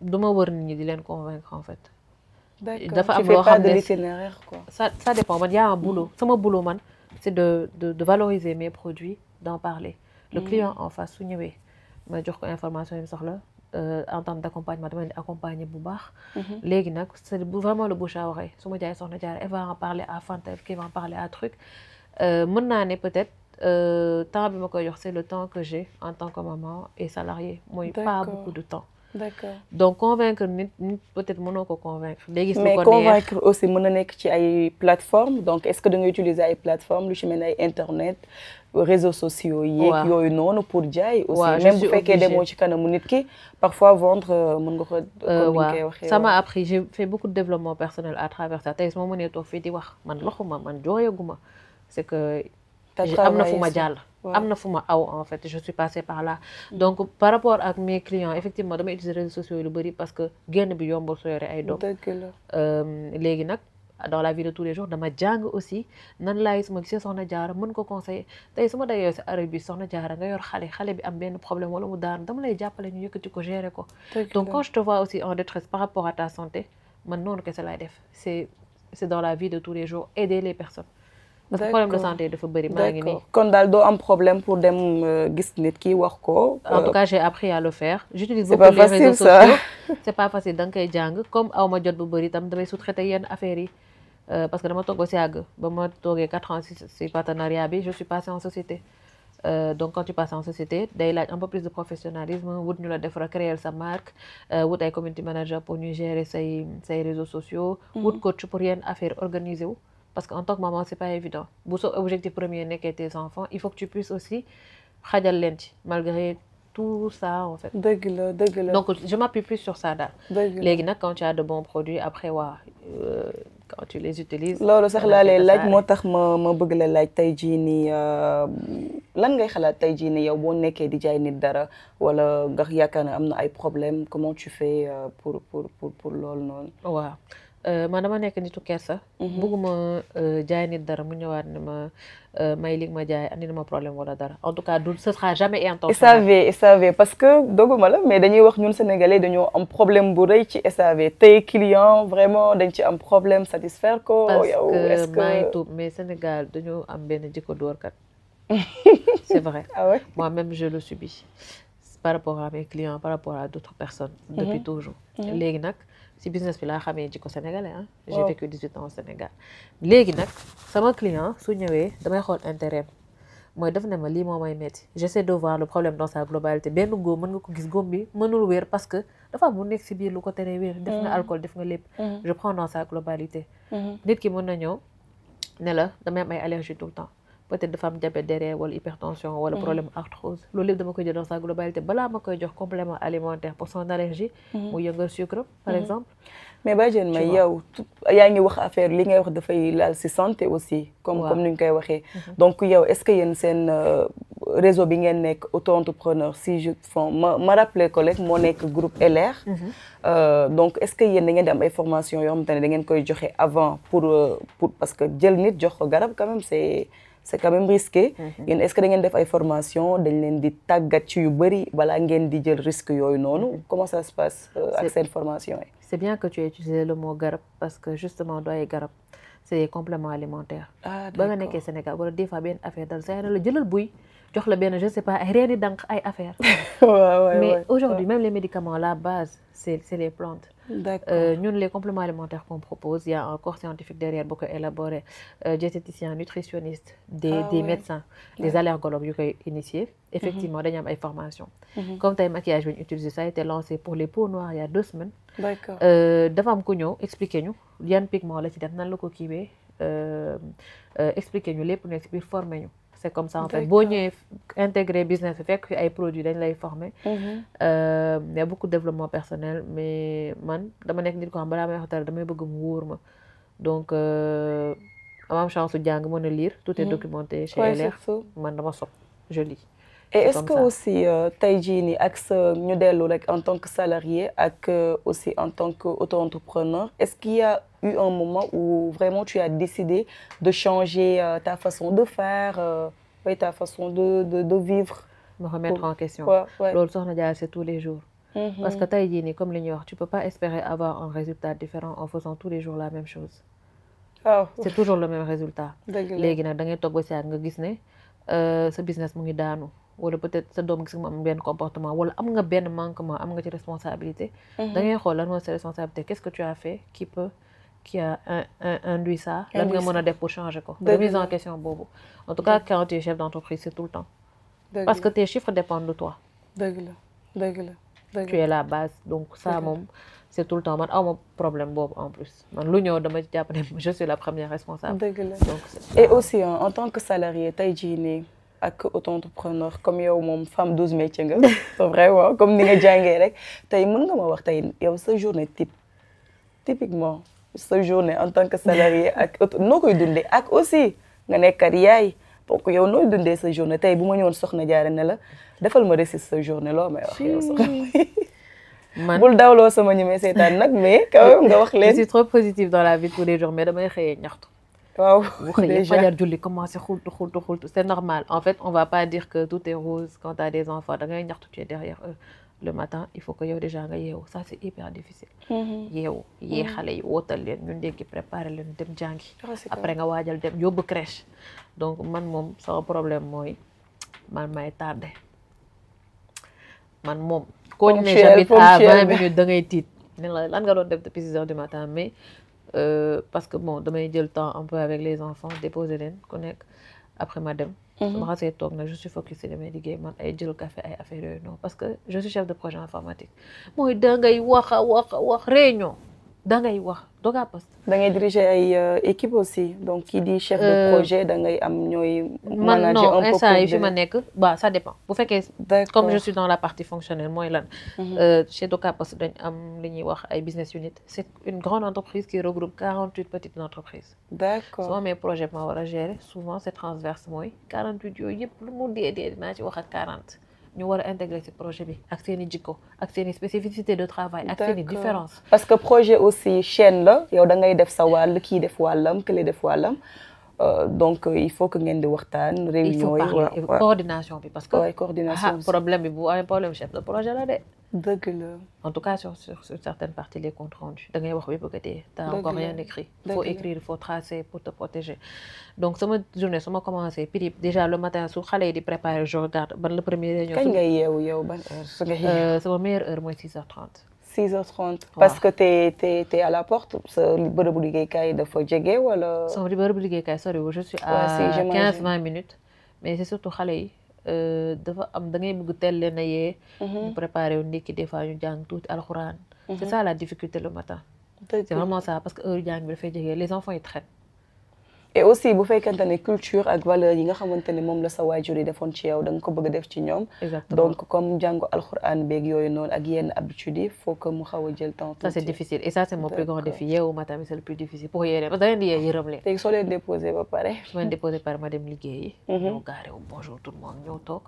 du ma wër nit ñi di leen convaincre en fait. dafa am loo xam ne ça dépend man y a un boulot sama boulot man c'est de valoriser mes produits d'en parler le client en face su ñëwee ma jox ko information yi mu soxla en termes d'accompagnement dama leen di accompagner bu baax léegi nag c'est vraiment le bouche à oreille su ma jaay soxna Diarra elle va en parler à Fanta qui va en parler à truc mën naa ne peut-être temps bi ma koy jox c'est le temps que j'ai en tant que maman et salariée mooy pas beaucoup de temps. D'accord. Donc convaincre nit peut-être mënoo ko convaincre. léegi mais convaincre aussi mën na nekk ci ay plateformes donc est-ce que da nga utiliser ay plateformes lu ci mel ne ay internet réseaux sociaux yeeg yooyu noonu pour jaay. aussi même bu fekkee demoo ci kanamu nit ki parfois vendre mën nga ko. comme ni nga koy waxee ça m'a appris j'ai fait beaucoup de développement personnel à travers ça tey su ma mënee toog fii di wax man loxuma man jooyaguma c'est que. am na fu ma jàll. am na fu ma aw en fait je suis passée par là. donc par rapport ak mes clients effectivement dama utiliser réseaux sociaux lu bari parce que génn bi yombul soo yore ay doom. léegi nag dans la vie de tous les jours dama jàng aussi nan laay su ma gisee soxna Diarra mën ko conseiller tey su ma dayoo si arab bi soxna Diarra nga yor xale bi am benn problème wala mu daanu dama lay jàppale ñu yëkkati ko gérer ko. donc quand je te vois aussi en détresse par rapport à ta santé man noonu kese laay def c'est dans la vie de tous les jours aider les personnes. parce que problème de santé dafa bëri maa ngi nii. kon daal doo am problème pour dem gis nit ki wax ko. en tout cas j'ai appris à le faire. j'utilise beaucoup les réseaux sociaux. c'est pas facile da nga koy jàng comme aw ma jot bu bëri tam damay sous-traiter yenn affaires yi parce que dama toog ba si yàgg ba ma toogee 4 ans si partenariat bi je suis passée en société. Donc quand tu passes en société day laaj un peu plus de professionnalisme wut ñu la def créer sa marque wut ay community manager pour ñu gérer say réseaux sociaux wut coach pour yenn affaire organiser wu parce que en tant que maman c'est pas évident bu sa objectif premier nekkee tes enfants il faut que tu puisses aussi xajal leen ci malgré tout ça en fait. dëgg la dëgg la. Donc je m'appuie plus sur ça daal. dëgg la léegi nag quand tu as de bons produits après waa quand tu les utilises. loolu sax laa lay laaj moo tax ma bëgg la laaj tey jii nii lan ngay xalaat tey jii nii yow boo nekkee di jaay nit dara wala nga yaakaar ne am na ay problème comment tu fais pour loolu noonu. waaw man dama nekk nitu kersa. bëgguma jaay nit dara mu ñëwaat ne ma may li ma jaay andi na ma problème wala dara en tout cas du ce sera jamais intentionnel. SAV parce que doguma la mais dañuy wax ñun sénégalais dañoo am problème bu rëy ci SAV tey client vraiment dañ ci am problème satisfaire ko. yow est-ce que maa ngi tuub mais Sénégal dañoo am benn jikko dóorkat. C'est vrai. Ah ouais? Moi-même je le subis par rapport à mes clients par rapport à d'autres personnes. Depuis toujours. léegi nag. si business bi laa xamee jikko sénégalais ah. J'ai vécu 18 ans au Sénégal. léegi nag sama client su ñëwee damay xool intérêt mooy def ne ma lii moo may metti j'essaie de voir le problème dans sa globalité benn góom mën nga ko gis góom bi mënul wér parce que dafa am mu nekk si biir lu ko teree wér. def nga alcool def nga lépp. je prends dans sa globalité. nit ki mën na ñëw ne la damay am ay allergie tout le temps. peut-être dafa am diabète derrière wala hypertension wala problème arthrose loolu lépp dama koy jël dans sa globalité balaa ma koy jox complément alimentaire pour son allergie mu yëngal sucre par exemple mais Badiane may yow yaa ngi wax affaire li ngay wax dafay laal si santé aussi comme ni ñu koy waxee donc yow est-ce que yéen seen réseau bi ngeen nekk auto-entrepreneur si je ma rappelé ko rek moo nekk groupe LR donc est-ce que yéen da ngeen di am ay formation yoo xamante ne da ngeen koy joxe avant pour parce que jël nit jox ko garab quand même c'est quand même risqué. yéen est-ce que da ngeen def ay formation dañ leen di tàggat ci yu bëri balaa ngeen di jël risque yooyu noonu comment ça se passe ak seen formation yi. c'est bien que tu aies utilisé le mot garab parce que justement doy garab c'est des compléments alimentaires. ba nga nekkee Sénégal wala des fois benn affaire dal saa la jëlal buy jox la benn je sais pas ay reeni dànq ay affaire mais aujourd'hui même les médicaments la base c'est les plantes. D'accord. Ñun les compléments alimentaires qu'on propose il y a un corps scientifique derrière bu ko élaboré diététicien nutritionniste des médecins des allergologues yu koy initier effectivement dañu am ay formations comme tey maquillage bi ñu utilisé ça a été lancé pour les peaux noires il y a 2 semaines. D'accord. dafa am ku ñëw expliquer ñu yan pigment la ci def nan la ko kiiwee expliquer ñu lépp nekk ci biir former ñu. C'est comme ça en fait boo ñëwee intégrer business bi fekk fi ay produits dañ lay former. Il y a beaucoup de développement personnel mais man dama nekk nit ko xam balaa may wax dara damay bëgg mu wóor ma donc am chance su jàng mën a lire tout est documenté chez LR man dama sopp je lis. Et est-ce que aussi tey jii nii ak sa ñu dellu rek en tant que salarié ak aussi en tant que auto-entrepreneur est-ce qu'il y a eu un moment où vraiment tu as décidé de changer ta façon de faire ta façon de vivre. me remettre en question. loolu soxna Dia c'est tous les jours. parce que tey jii nii comme li ñuy wax tu peux pas espérer avoir un résultat différent en faisant tous les jours la même chose. c'est toujours le même résultat. léegi nag da ngay toog ba si nga gis ne sa business mu ngi daanu. wala peut-être sa doom gis nga am benn comportement wala am nga benn manquement am nga ci responsabilité. da ngay xool lan mooy sa responsabilité qu'est-ce que tu as fait qui a induit ça. lan nga mën a def pour changer ko. remise en question boobu. en tout cas quand tu es chef d'entreprise c'est tout le temps. parce que tes chiffres dépendent de toi. dëgg la. tu es la base donc ça moom c'est tout le temps man awma problème boobu en plus man lu ñëw dama jàpp ne je suis la première responsable. dëgg la donc et aussi en tant que salarié tey jii nii. ak auto-entrepreneur comme yow moom femme 12 métiers nga vraiment comme ni nga jàngee rek tey mën nga ma wax tey yow sa journée typiquement sa journée en tant que salarié ak noo koy dundee ak aussi nga nekkat yaay donc yow nooy dundee sa journée tey bu ma ñëwoon soxna Diarra ne la defal ma récit sa journée loo may wax yow soxna man bul dawloo sama ñemee seetaan nag mais quand même nga wax leen. je suis trop positive dans la vie tous les jours mais damay xëyee ñaxtu. waaw bu xëyee fajar julli commencé xultu c'est normal en fait on va pas dire que tout est rose quand t'as des enfants da ngay ñaxtu tu es derrière eux le matin il faut que yow déjà nga yeewu ça c'est hyper difficile. yeewu yee xale yi wootal leen ñu ndékki préparer leen dem jàngi. après nga waajal dem yóbbu crèche. donc man moom sama problème mooy man may tardé man moom. koo ñu ne j'habite à 20 minutes da ngay tiit ne la lan nga doon def depuis 6 heures du matin mais. Parce que bon damay jël temps un peu avec les enfants déposer leen ku nekk après ma dem su ma xasee toog nag je suis focus ci damay liggéey man ay jël café ay affaire yooyu non parce que je suis chef de projet informatique mooy da ngay wax réunion da ngay wax Doka Post. da ngay diriger ay équipe aussi donc qui dit chef de projet da ngay am ñooy. manager un peu instant yi fi ma nekk bah ça dépend bu fekkee. comme je suis dans la partie fonctionnelle mooy lan. chez Doka Post dañ am li ñuy wax ay business unit c'est une grande entreprise qui regroupe 48 petites entreprises. d'accord soo amee projet ma war a gérer souvent c'est transverse mooy 48 yooyu yëpp lu mu dee dinaa ci wax ak 40. ñu war a intégrer ci projet bi ak seen i jikko ak seen i spécificité de travail ak seen i différence parce que projet aussi chaîne la yow da ngay def sa wàll kii def wàllam kële def wàllam donc il faut que ngeen di waxtaan réunion yi coordination bi parce que coordination problème bi bu amee problème chef de projet la de dëgg la en tout cas sur certaines parties les comptes rendus da ngay wax bi bëgg a dee t'as encore rien écrit il faut écrire il faut tracer pour te protéger donc sama journée su ma commencé pirip déjà le matin su xale yi di préparer je regarde ban la première réunion kañ ngay yeewu ban heure su nga yeewu sama meilleure heure mooy 6h30 6h30 parce que t'es à la porte sa bërëbu liggéeykaay dafa jege wala sama bërëbu liggéeykaay soriwul je suis à 15-20 minutes mais c'est surtout xale yi dafa am da ngay bëgg teel leen a yee ñu préparé wu ndékki des fois ñu jàng tuuti alxuraan c'est ça la difficulté le matin c'est vraiment ça parce que heure jàng bi dafay jege les enfants ils traînent et aussi bu fekkente ne culture ak valeur yi nga xamante ne moom la sa waajur yi defoon ci yow da nga ko bëgg a def ci ñoom donc comme jàngu alxuraan beeg yooyu noonu ak yenn habitudes yi faut que mu xaw a jël temps ça c'est difficile et ça c'est mon plus grand défi yeewu matin c'est le plus difficile pour yéene parce que da ngeen di yee yërëm leen léegi soo leen déposé ba pare su ma leen déposé par ma dem liggéeyi ñëw gaare wu bonjour tout le monde ñëw toog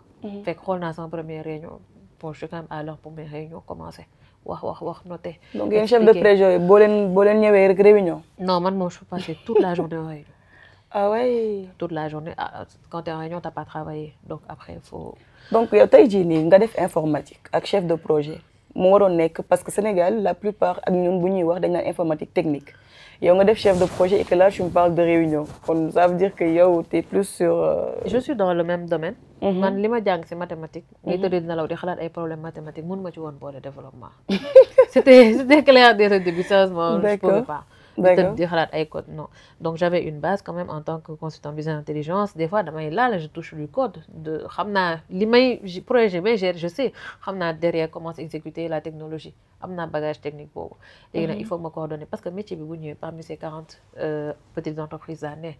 fekk xool naa sama première réunion bon je suis quand même à l'heure pour mes réunions commencer wax noté donc yéen chef de projet boo leen ñëwee rek réunion non man moom je peux passer toute la journée en réunion ah ouais toute la journée quand t'es en réunion t'as pas travaillé donc après il faut donc yow tey jii nii nga def informatique ak chef de projet mu waroon nekk parce que Sénégal la plupart ak ñun bu ñuy wax dañ naan informatique technique yow nga def chef de projet et que là tu me parles de réunion kon ça veut dire que yow t'es plus sur je suis dans le même domaine man li ma jàng c'est mathématique ngay tëdd di nelaw di xalaat ay problèmes mathématiques mun ma ci woon boole développement c'était clair dès le début sérieusement je pouvais pas di xalaat ay code non donc j'avais une base quand même en tant que consultant business intelligence des fois damay laal je touche du code de xam naa li may projet mais je sais xam naa derrière comment exécuter la technologie am naa bagage technique boobu léegi nag il faut me coordonner parce que métier bi bu ñëwee parmi ces 40 petites entreprises là ne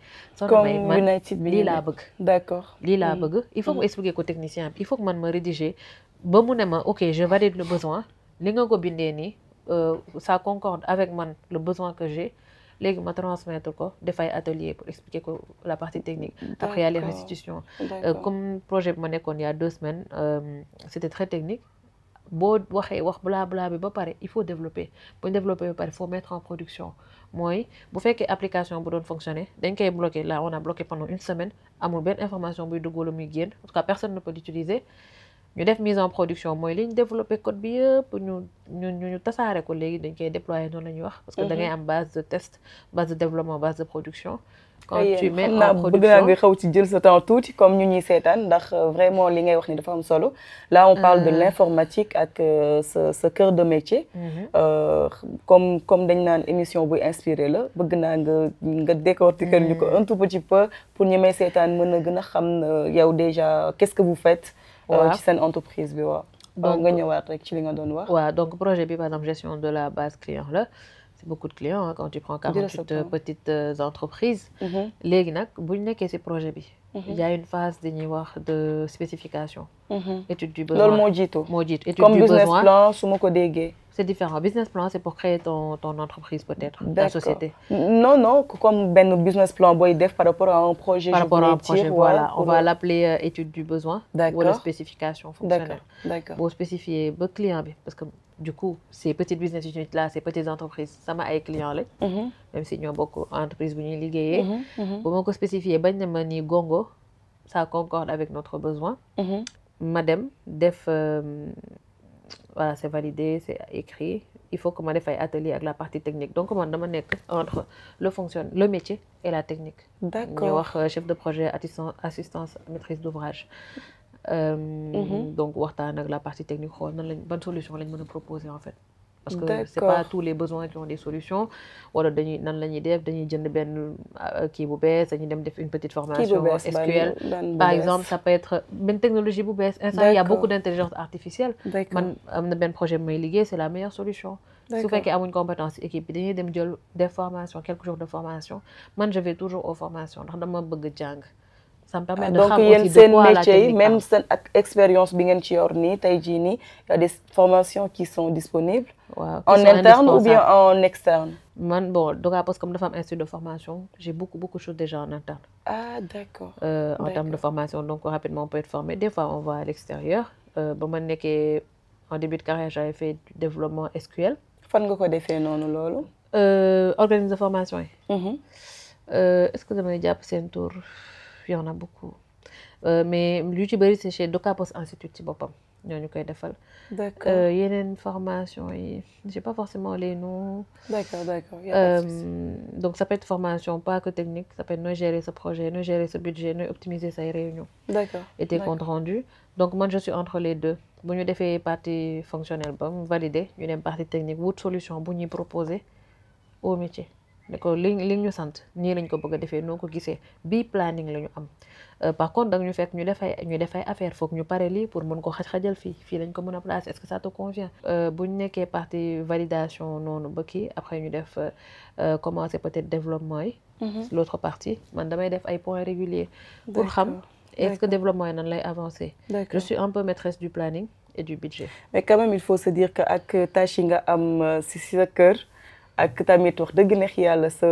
comme United lii laa bëgg d'accord lii laa bëgg il faut que mu expliquer ko technicien bi il faut que man ma rédiger ba mu ne ma ok je valide le besoin li nga ko bindee nii ça concorde avec man le besoin que j'ai léegi ma transmettre ko def ay atelier pour expliquer ko la partie technique après il y a les restitutions comme projet bi ma nekkoon il y a 2 semaines c'était très technique boo waxee wax blabla bi ba pare il faut développer bu ñu développer ba pare il faut mettre en production mooy bu fekkee application bu doon fonctionner dañ koy bloquer là on a bloqué pendant 1 semaine amul benn information buy dugg wala muy génn en tout cas personne ne peut l'utiliser ñu def mise en production mooy li ñu développé code bi yëpp ñu tasaare ko léegi dañ koy déployer noonu la ñuy wax parce que da ngay am base de test base de développement base de production quand tu mets en production bëgg naa nga xaw ci jël sa temps tuuti comme ñu ñuy seetaan ndax vraiment li ngay wax ni dafa am solo là on parle de l'informatique ak sa cœur de métier comme dañ naan émission buy inspiré la bëgg naa nga décortiquer ñu ko un tout petit peu pour ñi may seetaan mën a gën a xam yow déjà qu'est-ce que vous faites ci seen entreprise bi waaw donc nga ñëwaat rek ci li nga doon wax waaw donc projet bi par exemple gestion de la base client la c'est beaucoup de clients hein, quand tu prends 48 petites entreprises léegi nag bu ñu nekkee ci projet bi il y a une phase dañuy wax de spécification étude du besoin loolu moo jiitu étude comme du business besoin plan su ma ko déggee c'est différent business plan c'est pour créer ton entreprise peut-être ta société non comme benn business plan booy def par rapport à un projet par rapport à un projet voilà on va l'appeler étude du besoin wala spécification fonctionnelle d'accord boo spécifier ba client bi parce que du coup ces petites business units là ces petites entreprises sama ay clients lañ même si ñoo bokk entreprise bu ñuy liggéeyee bu ma ko spécifier bañ na ma ni gongo ça concorde avec notre besoin ma dem def voilà c'est validé c'est écrit il faut que ma def ay atelier ak la partie technique donc man dama nekk entre le métier et la technique ñu wax chef de projet assistance maîtrise d'ouvrage donc waxtaan ak la partie technique xool nan lañ ban solution lañ mën a proposer en fait parce que c'est pas tous les besoins qui ont des solutions wala dañuy nan la ñuy def dañuy jënd benn kii bu bees dañuy dem def une petite formation SQL par exemple ça peut être benn technologie bu bees instant il y a beaucoup d'intelligence artificielle man am na benn projet bu may liggéey c'est la meilleure solution su fekkee amuñ compétence équipe bi dañuy dem jël des formations quelques jours de formation man je vais toujours aux formations ndax dama bëgg jàng ça me permet de xam aussi de quoi la technique même seen ak expérience bi ngeen ci yor nii tey jii nii y a des formations qui sont disponibles en interne ou bien en externe man bon Doga Post comme dafa am institut de formation j'ai beaucoup de choses déjà en interne d'accord en termes de formation donc rapidement on peut être formé des fois on va à l'extérieur ba ma nekkee en début de carrière j'avais fait du développement SQL fan nga ko defee noonu loolu organisme de formation yi est-ce que damay jàpp seen tour il y en a beaucoup mais lu ci bëri c'est chez Doga Post Institute ci boppam ñooñu koy defal d'accord yeneen formation yi j'ai pas forcément les noms d'accord donc ça peut être formation pas que technique ça peut être nooy gérer ce projet nooy gérer ce budget nooy optimiser say réunions d'accord et tes comptes rendus donc moi je suis entre les deux bu ñu defee partie fonctionnelle ba mu validé ñu dem partie technique wut solution bu ñuy proposer au métier ne ko li ñu sant nii lañ ko bëgg a defee noo ko gisee bii planning la ñu am par contre da ñu fekk ñu def ay affaire foog ñu pare lii pour mën ko xajal fii lañ ko mën a placer est-ce que ça te convient bu ñu nekkee partie validation noonu ba kii après ñu def commencer peut-être développement yi l'autre partie man damay def ay points réguliers pour xam est-ce que développement yi nan lay avancer je suis un peu maîtresse du planning et du budget mais quand même il faut se dire que ak tâche yi nga am si sa kër ak tamit wax dëgg neex yàlla sa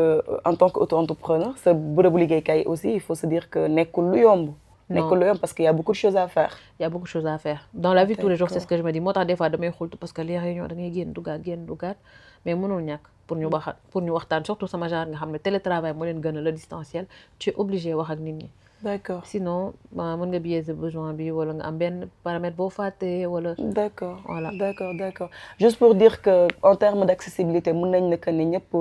en tant que auto-entrepreneur sa bërëbu liggéeykaay aussi il faut se dire que nekkul lu yomb parce qu'il y a beaucoup de choses à faire dans la vie de tous les jours c'est ce que je me dis moo tax des fois damay xultu parce que les réunions da ngay génn dugaat mais mënul ñàkk pour ñu waxtaan surtout sama genre nga xam ne télétravail moo leen gën a le distanciel tu es obligé wax ak nit ñi d'accord sinon mën nga biaiser besoin bi wala nga am benn paramètre boo fàttee wala. d'accord voilà d'accord juste pour dire que en termes d'accessibilité mën nañ ne que ni ñëpp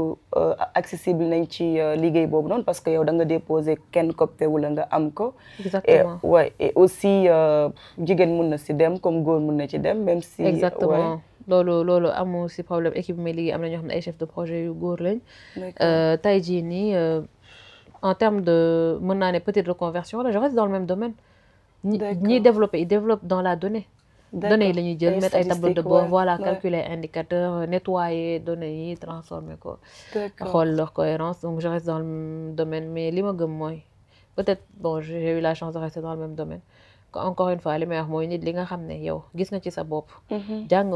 accessible nañ ci liggéey boobu noonu parce que yow da nga déposer kenn copte wala nga am ko. exactement et aussi jigéen mën na ci dem comme góor mën na ci dem même si. exactement loolu amu ci problème équipe bi may liggéey am na ñoo xam ne ay chef de projet yu góor lañ. tey jii nii. En termes de mën naa ne peut-être reconversion là je reste dans le même domaine. ñi développent ils développent dans la donnée. données yi la ñuy jël mettre ay tableau de bord voilà calculer indicateur nettoyer données yi transformer ko. xool leur cohérence donc je reste dans le domaine mais li ma gëm mooy peut-être bon j'ai eu la chance de rester dans le même domaine. encore une fois li may wax mooy nit li nga xam ne yow gis nga ci sa bopp. jàng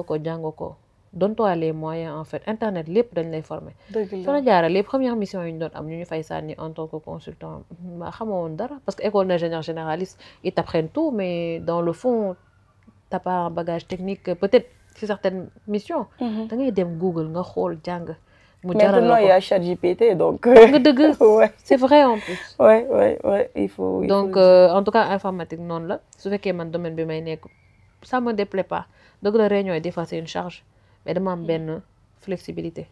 ko. donne-toi les moyens en fait internet lépp dañ lay former soo la jaara les premières missions yi ñu doon am ñu fay sànni en tant que consultant ma xamoon dara parce que école d'ingénieur généraliste ils t'apprennent tout mais dans le fond t'as pas un bagage technique peut-être ci certaines missions da ngay dem Google nga xool jàng mu jaral la ko maintenant il y a ChatGPT donc nga dëgg c'est vrai en plus ouais il faut donc en tout cas informatique noonu la su fekkee man domaine bi may nekk ça me déplaît pas dëgg la réunion yi des fois c'est une charge mais dama am benn flexibilité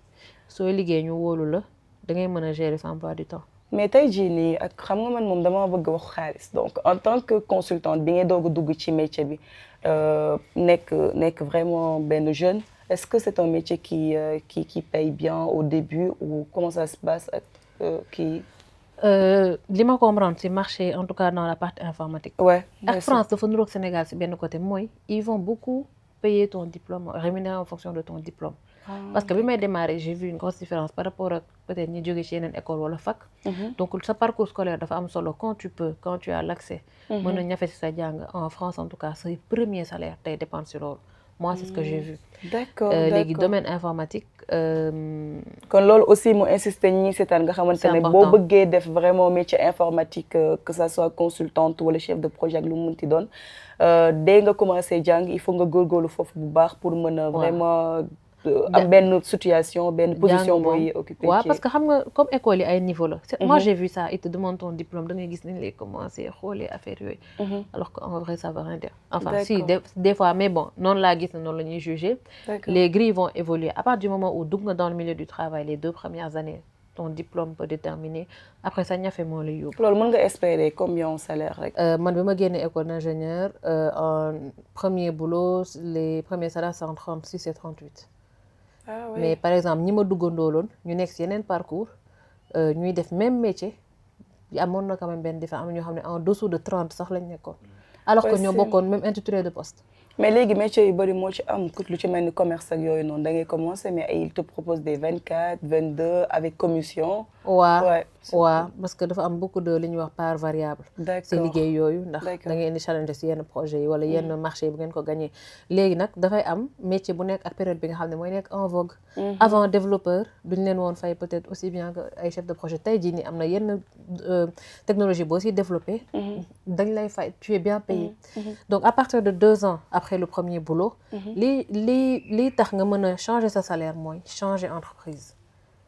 sooy liggéey ñu wóolu la da ngay mën a gérer son emploi du temps. mais tey jii nii ak xam nga man moom dama bëgg wax xaalis donc en tant que consultante bi ngay doog a dugg ci métier bi nekk vraiment benn jeune est-ce que c'est un métier qui paye bien au début ou comment ça se passe ak kii. li ma comprendre ci marché en tout cas dans la partie informatique. ak France dafa niroog Sénégal ci benn côté mooy ils vont beaucoup. payer ton diplôme rémunérer en fonction de ton diplôme parce que bi may démarrer j'ai vu une grosse différence par rapport ak peut-être ñi jóge ci yeneen école wala fac donc sa parcours scolaire dafa am solo quand tu as l'accès mën a ñafe ci sa jàng en France en tout cas say premier salaire tey dépendre ci loolu moi c'est ce que j'ai vu d'accord léegi domaine informatique kon loolu aussi mu insister ñi seetaan nga xamante ne boo bëggee def vraiment métier informatique que ça soit consultante wala chef de projet ak lu mu munti doon dès nga commencé jàng il faut nga góorgóorlu foofu bu baax pour mën a vraiment am benn situation benn position booy occupé waaw parce que xam nga comme école yi ay niveau la moi j'ai vu ça ils te demandent ton diplôme da ngay gis nañ lay commencer xoolee affaire yooyu alors que en vrai ça veut rien dire enfin si des fois mais bon noonu laa gis ne noonu la ñuy juger les grilles vont évoluer à partir du moment où dugg nga dans le milieu du travail les 2 premières années ton diplôme peut déterminer après ça ñafe moo lay yóbbu. loolu mën nga espérer combien en salaire rek. man bi ma génnee école d'ingénieur en premier boulot les premiers salaires c'est entre 36 et 38. mais par exemple ñi ma duggandooloon ñu nekk si yeneen parcours ñuy def même métier amoon na quand même benn différence am ñoo xam ne en dessous de 30 sax lañ nekkoon alors que ñoo bokkoon même intitulé de poste. mais léegi métier yu bëri moo ci am lu ci mel ni commerce ak yooyu noonu da ngay commencer mais il te propose des 24 22 avec commission. waaw parce que dafa am beaucoup de li ñuy wax part variable. si liggéey yooyu ndax da ngeen di challenger si yenn projet yi wala yenn marché yi bu ngeen ko gagné. léegi nag dafay am métier bu nekk ak période bi nga xam ne mooy nekk en vogue. avant développeur duñ leen woon fay peut-être aussi bien que ay chef de projet tey jii nii am na yenn technologie boo si développé. dañ lay fay tu es bien payé. donc à partir de 2 ans après le premier boulot. lii tax nga mën a changer sa salaire mooy changer entreprise.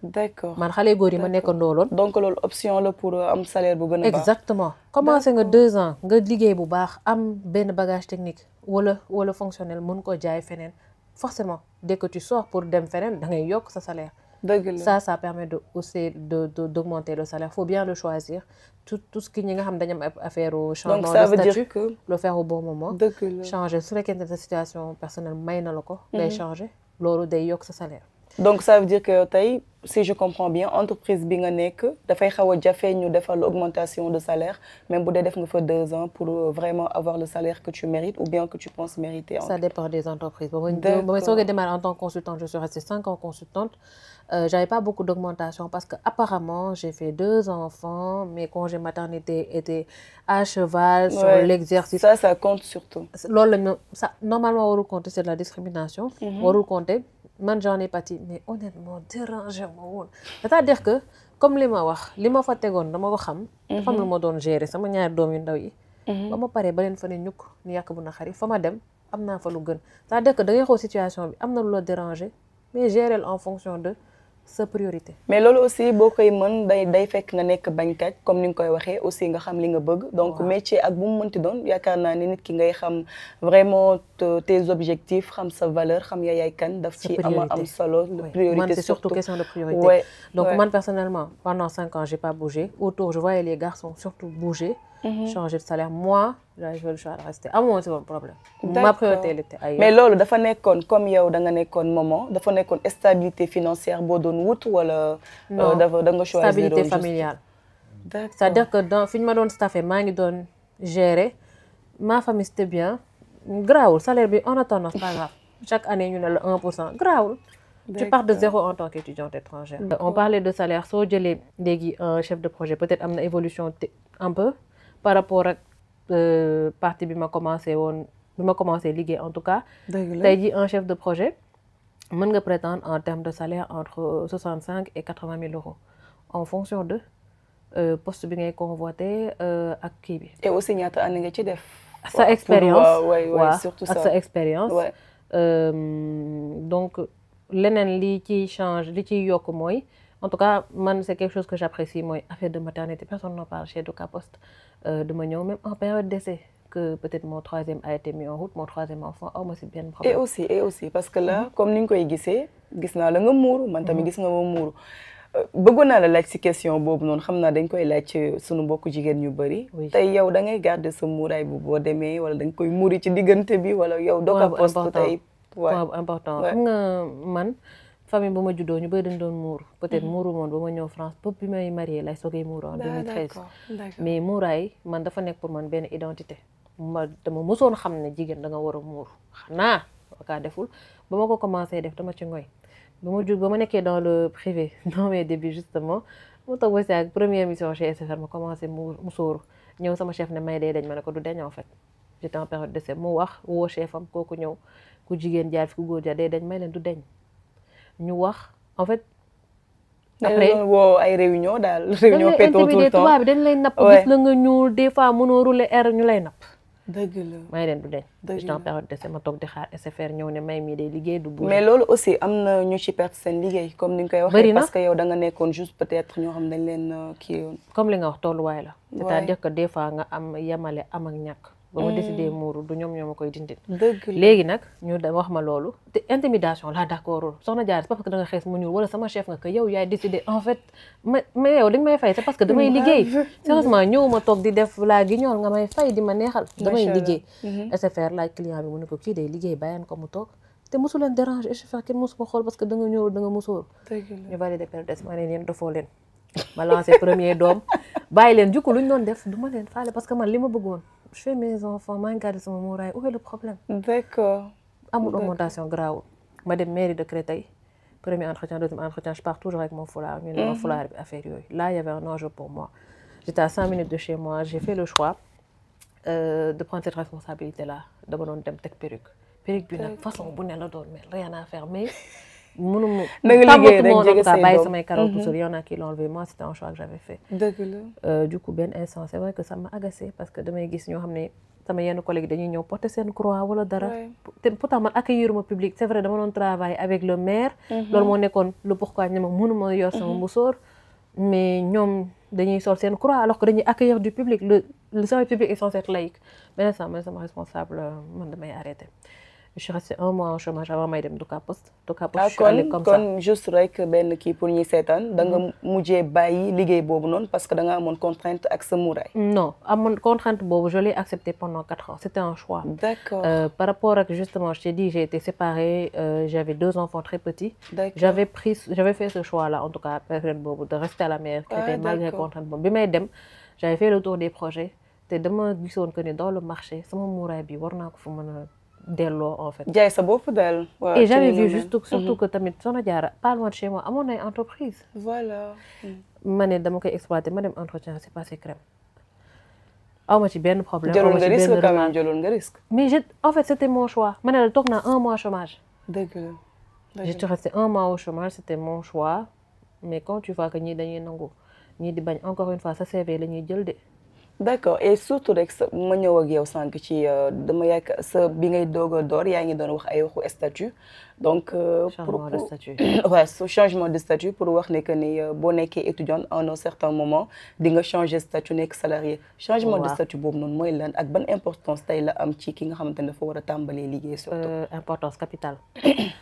d'accord man xale góor yi ma nekkandooloon. donc loolu option la pour am salaire bu gën a baax. exactement commencé nga 2 ans nga liggéey bu baax am benn bagage technique wala fonctionnel mën ko jaay feneen forcément dès que tu sors pour dem feneen da ngay yokk sa salaire. dëgg la ça permet de aussi d'augmenter le salaire faut bien le choisir tout ce qui ñi nga xam dañu am affaire au changement de statut le faire au bon moment. dëgg la changer su fekkee ne sa situation personnelle may na la ko. ngay changer loolu day yokk sa salaire. donc ça veut dire que tey si je comprends bien entreprise bi nga nekk dafay xaw a jafe ñu defal augmentation de salaire même bu dee def nga fa 2 ans pour vraiment avoir le salaire que tu mérites ou bien que tu penses mériter. Ça dépend des entreprises. ba ma soogee démarrer en tant que consultante je suis restée 5 ans consultante. J'avais pas beaucoup d'augmentation parce que apparemment j'ai fait 2 enfants mes congés maternité étaient à cheval sur l'exercice. Ça compte surtout. loolu lañ ça normalement warul compter c'est de la discrimination. warul compter. man j'en ai pâti mais honnêtement dérangé ma woon c'est-à-dire que comme li ma wax li ma fa tegoon dama ko xam. dafa am lu ma doon gérer sama ñaari doom yu ndaw yi. ba ma paree ba leen fa ne ñukk ni yàq bu na xari fa ma dem am naa fa lu gën c'est-à-dire que da ngay xool situation bi am na lu la déranger mais gérer en fonction de sa priorité. mais loolu aussi boo koy mën day fekk nga nekk bañkat comme ni nga koy waxee aussi nga xam li nga bëgg. donc métier ak bu mu mënti doon yaakaar naa ni nit ki ngay xam vraiment tes objectifs xam sa valeur xam yaay kan. daf ci am solo. priorité man c'est surtout question de priorité. donc man personnellement pendant 5 ans j'ai pas bougé autour je voyais les garçons surtout bouger. changer de salaire moi j'avais fait le choix de rester amoon si bon problème. ma priorité était ailleurs. mais loolu dafa nekkoon comme yow da nga nekkoon maman dafa nekkoon stabilité financière boo doon wut wala. non da nga choisir stabilité familiale. c'est-à-dire que dans fi ñu ma doon staffé maa ngi doon gérer ma famille c'était bien grawul salaire bi en attendant c'est pas grave chaque année ñu ne la 1% grawul. tu pars de 0 en tant qu'étudiante étrangère. on parlait de salaire soo jëlee léegi un chef de projet peut-être am na évolution un peu. par rapport ak partie bi ma commencé liggéey en tout cas. tey jii un chef de projet mën nga prétendre en termes de salaire entre 65 et 80 000 euros en fonction de poste bi ngay convoité ak kii bi. et aussi ñaata année nga ci def. sa expérience surtout ak sa expérience. donc leneen li ciy change li ciy yokk mooy en tout cas man c'est quelque chose que j'apprécie mooy affaire de maternité personne n'en parle chez Doka Post. dama ñëw même en période d'essai que peut-être mon 3e a été mis en route mon 3e enfant aw ma si benn problème. et aussi parce que là comme ni ñu koy gisee gis naa la nga muuru man tamit gis nga ma muuru bëggoon naa la laaj si question boobu noonu xam naa dañ koy laaj sunu mbokku jigéen ñu bëri. tey yow da ngay garder sa muuraay bu boo demee wala da nga koy muuri ci diggante bi wala yow. Doka Post tey waaw important xam nga man. famille bu ma juddoo ñu bëri dañu doon muuru peut-être muuru moon ba ma ñëw France bopp bi may marié lay soogay muuru en 2013 mais muuraay man dafa nekk pour man benn identité dama mosoon xam ne jigéen da nga war a muuru xanaa kaa deful ba ma ko commencé def dama ci ngoy ba ma nekkee dans le privé dans mes débuts justement mu toog ba si ak première mission chez SFR ma commencé mu sóoru ñëw sama chef ne may day dañ ma ne ko du deñ en fait j'étais en période d'essai mu wax woo chef am kooku ñëw ku jigéen jaar fi ku góor jaar day dañ may leen du deñ ñu wax en fait. après woo ay réunion daal. réunion péto tout le temps tubaab bi dañ lay napp. gis la nga ñuul des fois mënoo rouler air ñu lay napp. dëgg la may leen du deñ. j'étais en période d'essai ma toog di xaar SFR ñëw ne may mii day liggéey du bouger. mais loolu aussi am na ñu ci perte seen liggéey comme ni nga koy waxee. parce que yow da nga nekkoon juste peut-être ñoo xam dañ leen kii yoon. comme li nga wax tolluwaay la. c'est-à-dire que des fois nga am yemale am ak ñàkk. ba ma décidé muuru du ñoom ñoo ma koy dindil. léegi nag ñu wax ma loolu te intimidation laa d'accord soxna Diarra c'est parce que da nga xees mu ñuul wala sama chef nga que yow yaay décidé en fait mais yow li nga may fay c'est parce que damay liggéey sérieusement ñëw ma toog di def laa gi ñool nga may fay di ma neexal damay liggéey SFR laaj client bi mu ne ko kii day liggéey bàyyeen ko mu toog te mosu leen déranger chauffeur kenn mosu ko xool parce que da nga ñëw da nga mosóor ñu validé PDS ma ne leen dafoo leen ma lancé premier doom bàyyi leen jukku lu ñu doon def du ma leen faale parce que man li ma bëggoon je fais mes enfants maa ngi gardé sama muuraay où est le problème. D'accord. amul augmentation grave ma dem mairie de Créteil premier entretien deuxième entretien je pars toujours avec mon foulard ñu ne ma foulard bi affaire yooyu là il y avait un enjeu pour moi j'étais à 5 minutes de chez moi j'ai fait le choix de prendre cette responsabilité là dama doon dem teg perruque bi nag façon bu ne la doon mais rien à faire mais mënuma bàyyi samay carottes tout seul y en a qui l'ont enlevé moi c'était un choix que j'avais fait du coup benn instant c'est vrai que ça m'a agacé parce que damay gis ñoo xam ne sama yenn collègues dañuy ñëw porter seen croix wala dara te pourtant man accueillir ma public c'est vrai dama doon travailler avec le maire loolu moo nekkoon le pourquoi ne ma mënuma yor sama musóor mais ñoom dañuy sol seen croix alors que dañuy accueillir du public le service public est censé être laïque benn instant man sama responsable man damay arrêter je suis restée 1 mois en chômage avant may dem Duka Post je suis allée comme ça kon juste rek benn kii pour ñuy seetaan da nga mujjee bàyyi liggéey boobu noonu parce que da nga amoon contrainte ak sa muuraay. non amoon contrainte boobu je l'ai accepté pendant 4 ans c'était un choix. D'accord. Par rapport ak justement je t'ai dit j'ai été séparée j'avais 2 enfants très petits. D'accord. j'avais fait ce choix là en tout cas période boobu de rester à la mairie. malgré contrainte boobu bi may dem j'avais fait le tour des projets te dama gisoon que ni dans le marché sama muuraay bi war naa ko fa mën a delloo en fait. jaay sa bopp daal. et j'avais vu surtout que tamit Soxna Diarra pas loin de chez moi amoon ay entreprise. voilà. ma ne dama koy exploiter ma dem entretien c'est passé crème. aw ma ci benn problème. jëloon nga risque quand même jëloon nga risque. mais en fait c'était mon choix ma ne la toog naa 1 mois chômage. dëgg la. j'étais restée 1 mois au chômage c'était mon choix mais quand tu vois que ñii dañuy nangu ñii di bañ encore une fois sa CV la ñuy jël de. d'accord et surtout rek ma ñëw ak yow sànq ci dama yàgg sa bi ngay doog a door yaa ngi doon wax ay waxu statut donc. changement de statut. waaw su changement de statut pour wax ne que ni boo nekkee étudiante en un certain moment di nga changer statut nekk salarié. changement de statut boobu noonu mooy lan ak ban importance tey la am ci ki nga xamante ne dafa war a tàmbalee liggéey surtout. importance capitale.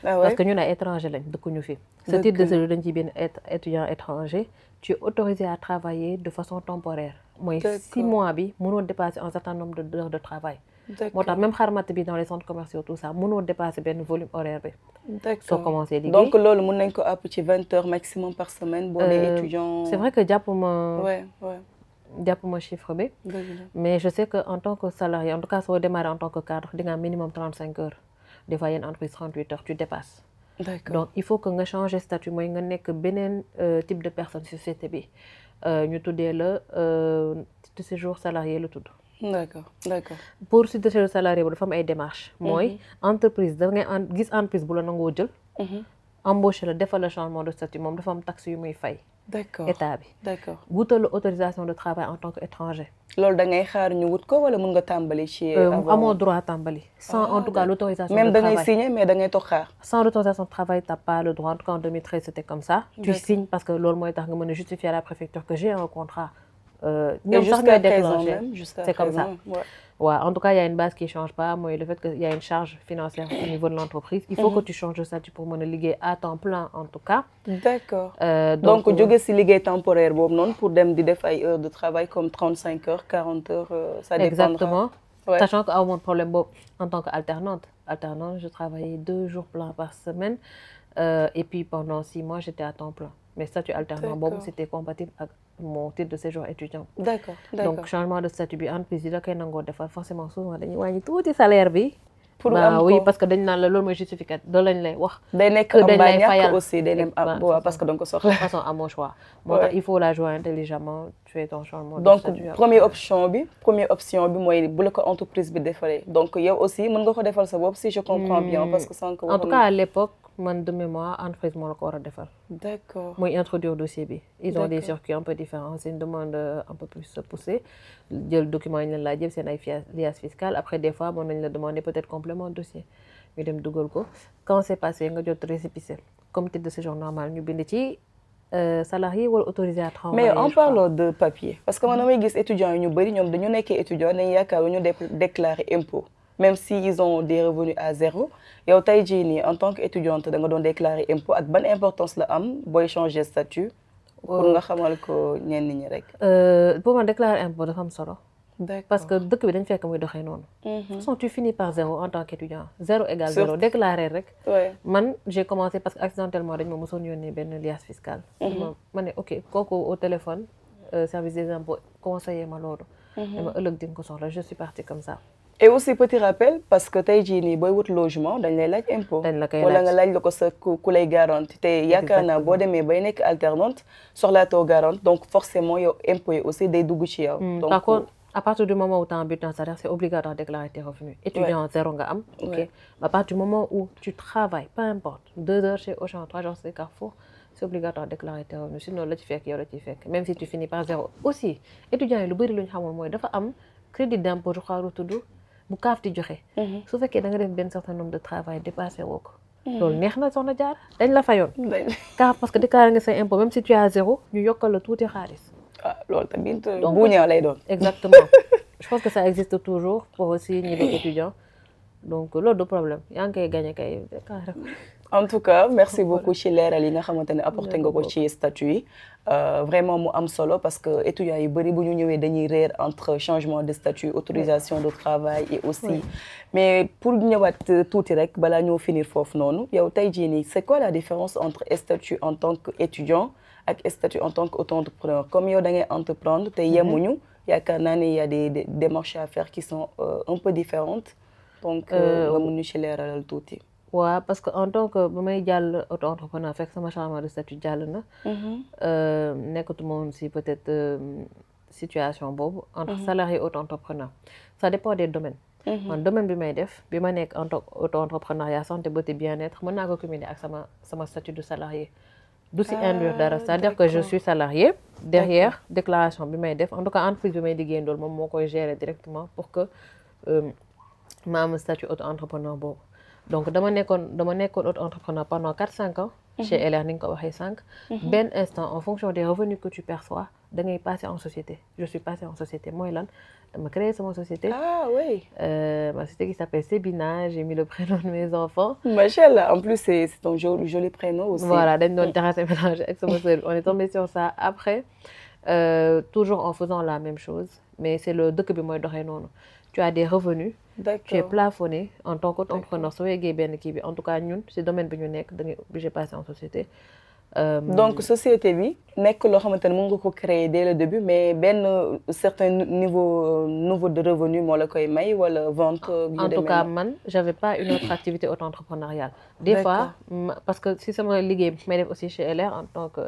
ah ouais? Parce que ñun ay étranger lañ dëkkuñu fi. ce titre de séjour dañ ciy benn étudiant étranger tu es autorisé à travailler de façon temporaire. mooy 6 mois bi mënoo dépasser un certain nombre d'heures de travail. moo tax même xarmat bi dans les centres commerciaux tout ça mënoo dépasser benn volume horaire bi. soo commencé liggéey donc loolu mën nañ ko àpp ci 20 heures maximum par semaine. boo nee étudiant. c'est vrai que jàppuma chiffre bi. mais je sais que en tant que salarié en tout cas soo démarré en tant que cadre di nga am minimum 35 heures des fois yenn entreprise 38 heures tu dépasses. D'accord. donc il faut que nga changer statut mooy nga nekk beneen type de personne ci société bi. ñu tuddee la titre de séjour salarié la tudd. d'accord. pour titre de séjour salarié bu dafa am ay démarches. mooy entreprise da ngay gis entreprise bu la nangoo jël. embauché la defal la changement de statut moom dafa am taxe yu muy fay. d'accord état bi. d'accord wutal la autorisation de travail en tant qu'étranger. loolu da ngay xaar ñu wut ko wala mun nga tàmbali ci. amoo droit tàmbali. sans en tout cas l'autorisation de travail. même da ngay signer mais da ngay toog xaar. sans l'autorisation de travail t'as pas le droit en tout cas en 2013 c'était comme ça. tu signes parce que loolu mooy tax nga mën a justifier à la préfecture que j'ai un contrat. ñoom sax ñooy déclencher c'est comme ça. waaw en tout cas il y a une base qui change pas mooy le fait que il y a une charge financière au niveau de l'entreprise. il faut que tu changes de statut pour mën a liggéey à temps plein en tout cas. d'accord donc jóge ci liggéey temporaire boobu noonu pour dem di def ay heures de travail comme 35 heures 40 heures. ça dépendra exactement. Ouais. Sachant que aw mon problème boobu en tant qu'alternante je travaillais 2 jours pleins par semaine et puis pendant 6 mois j'étais à temps plein mais statut alternant boobu c'était compatible ak mon titre de séjour étudiant. D'accord. donc changement de statut bi entreprise yi da koy nangoo defar forcément souvent dañuy wàññi tuuti salaire bi. pour am ko oui parce que dañ naan la loolu mooy justificatif loolu lañ lay wax. day nekk am ba ñàkk aussi day nekk parce que donc soxla. de toute façon amoo choix. moo tax il faut la jouer intelligemment tu fais ton changement de statut. donc première option bi mooy bu la ko entreprise bi defaree donc yow aussi mën nga ko defal sa bopp si je comprends bien parce que sànq. en tout cas à l'époque man de mémoire entreprise moo la ko war a defal. d'accord mooy introduire dossier bi. ils ont des circuits un peu différents c'est une demande un peu plus poussée jël document yi ñu la laaj yëpp seen ay liasse fiscale après des fois mën nañ la demander peut-être complément de dossier ñu dem dugal ko quand c'est passé nga jot récépissé comme titre de séjour normal ñu bind ci salarié wala autorisé à travailler. mais en parlant de papier parce que man damay gis étudiants yi ñu bëri ñoom dañu nekkee étudiant dañu yaakaar ñu déclarer impôt. même si ils ont des revenus à 0 yow tey jii nii en tant que étudiante da nga doon déclarer impôt ak ban importance la am booy changer statut. pour nga xamal ko ñenn ñi rek. pour man déclarer impôt dafa am solo. parce que dëkk bi dañ fekk muy doxee noonu. De toute façon tu finis par 0 en tant qu'étudiant 0 égale 0 déclaré rek. man j'ai commencé parce que accidentellement dañ ma mosoon yónnee benn liasse fiscale. ma ne ok kooku au téléphone service des impôts conseiller ma loolu. dama ëllëg di nga ko soxla je suis partie comme ça. et aussi petit rappel parce que tey jii nii booy wut logement dañ lay laaj impôt. dañ la koy laaj wala nga laaj la ko sa ku lay garanti te yaakaar naa boo demee bay nekk alternante soxlaatoo garante donc forcément yow impôt yi aussi day dugg ci yow. donc par contre à partir du moment où tu as un bulletin de salaire c'est obligatoire de déclarer tes revenus. étudiant 0 nga am. ok à partir du moment où tu travailles peu importe 2 heures chez Auchan 3 jours chez Carrefour. c'est obligatoire de déclarer tes revenus sinon la ci fekk yow la ci fekk même si tu finis par 0 aussi étudiants yi lu bëri lu ñu xamul mooy dafa am crédit d'impôt je crois tudd bu kaaf di joxe. su fekkee da nga def benn certain nombre de travail dépassé woo ko. loolu neex na soxna Diarra dañ la fayoon. kaaf parce que déclaré nga say impôt même si tu as 0 ñu yokkal la tuuti xaalis. ah loolu tamit bu ñëw lay doon. exactement je pense que ça existe toujours pour aussi ñi nekk étudiants donc loolu du problème yaa ngi koy gagné kay. en tout cas merci beaucoup ci leeral yi nga xamante ne apporté nga ko ci statut yi vraiment mu am solo parce que étudiants yu bëri bu ñu ñëwee dañuy réer entre changement de statut autorisation de travail et aussi mais pour ñëwaat tuuti rek balaa ñoo finir foofu noonu yow tey jii nii c'est quoi la différence entre statut en tant qu'étudiant ak statut en tant qu'auto-entrepreneur comme yow da ngay entreprendre te yemuñu yaakaar naa ne y a des démarches à faire qui sont un peu différentes donc nga mun ñu ci leeralal tuuti. waaw parce que en tant que ba may jàll auto-entrepreneur fekk sama changement de statut jàll na. nekkatuma woon si peut-être situation boobu. entre salarié auto-entrepreneur. ça dépend des domaines. man domaine bi may def bi ma nekk en tant qu'auto-entrepreneuriat santé beauté bien-être mën naa ko cumuler ak sama statut de salarié. du si induire dara c'est-à-dire que je suis salarié. derrière déclaration bi may def en tout cas entreprise bi may liggéey ndool moom moo koy gérer directement pour que ma am statut auto-entrepreneur boobu. donc dama nekkoon auto-entrepreneur pendant 4-5 ans. chez LR ni nga ko waxee sànq. benn instant en fonction des revenus que tu perçois da ngay passer en société je suis passée en société mooy lan dama créé sama société. ah oui. ma société qui s'appelle Sebina j'ai mis le prénom de mes enfants. machallah en plus c'est ton joli prénom aussi. voilà dañ doon jaxase mélange ak sama sœur on est tombé sur ça après toujours en faisant la même chose mais c'est le dëkk bi mooy doxee noonu. tu as des revenus. D'accord. Tu es plafonné en tant qu'entrepreneur soo yeggee benn kii bi en tout cas ñun ci domaine bi ñu nekk da ngay obligé passer en société. donc société bi nekk loo xamante ne mën nga ko créer dès le début mais benn certain niveau de revenu moo la koy may wala vente. en tout cas man j'avais pas une autre activité auto-entrepreneuriale. des fois parce que si sama liggéey bi may def aussi chez LR en tant que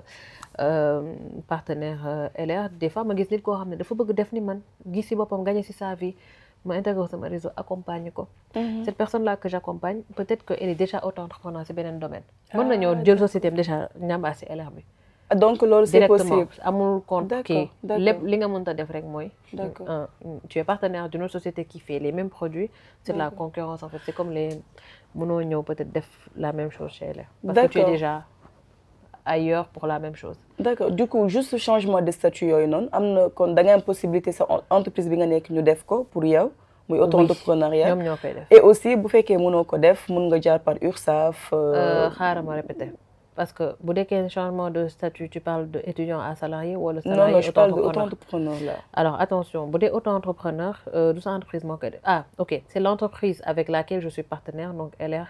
partenaire LR des fois ma gis nit koo xam ne dafa bëgg def ni man gis ci boppam gagner ci sa vie. ma intégrer sama réseau accompagne ko. cette personne là que j'accompagne peut-être que elle est déjà auto-entrepreneur ci beneen domaine. mën na ñëw jël société am déjà ñambaas ci LR bi. donc loolu c'est possible directement amul compte kii lépp li nga mënta def rek mooy. tu es partenaire d'une autre société qui fait les mêmes produits. c'est de la concurrence en fait c'est comme les mënoo ñëw peut-être def la même chose chez LR. parce que tu es déjà ailleurs pour la même chose. d'accord du coup juste changement de statut yooyu noonu am na kon da nga am possibilité sa entreprise bi nga nekk ñu def ko pour yow. muy auto-entrepreneuriat ñoom ñoo koy def. et aussi bu fekkee mënoo ko def mën nga jaar par URSSAF. xaaral ma répéter parce que bu dekkee changement de statut tu parles de étudiant à salarié wala. salarié non je parle de auto-entrepreneur là. alors attention bu dee auto-entrepreneur du sa entreprise moo koy def ok c'est l'entreprise avec laquelle je suis partenaire donc LR.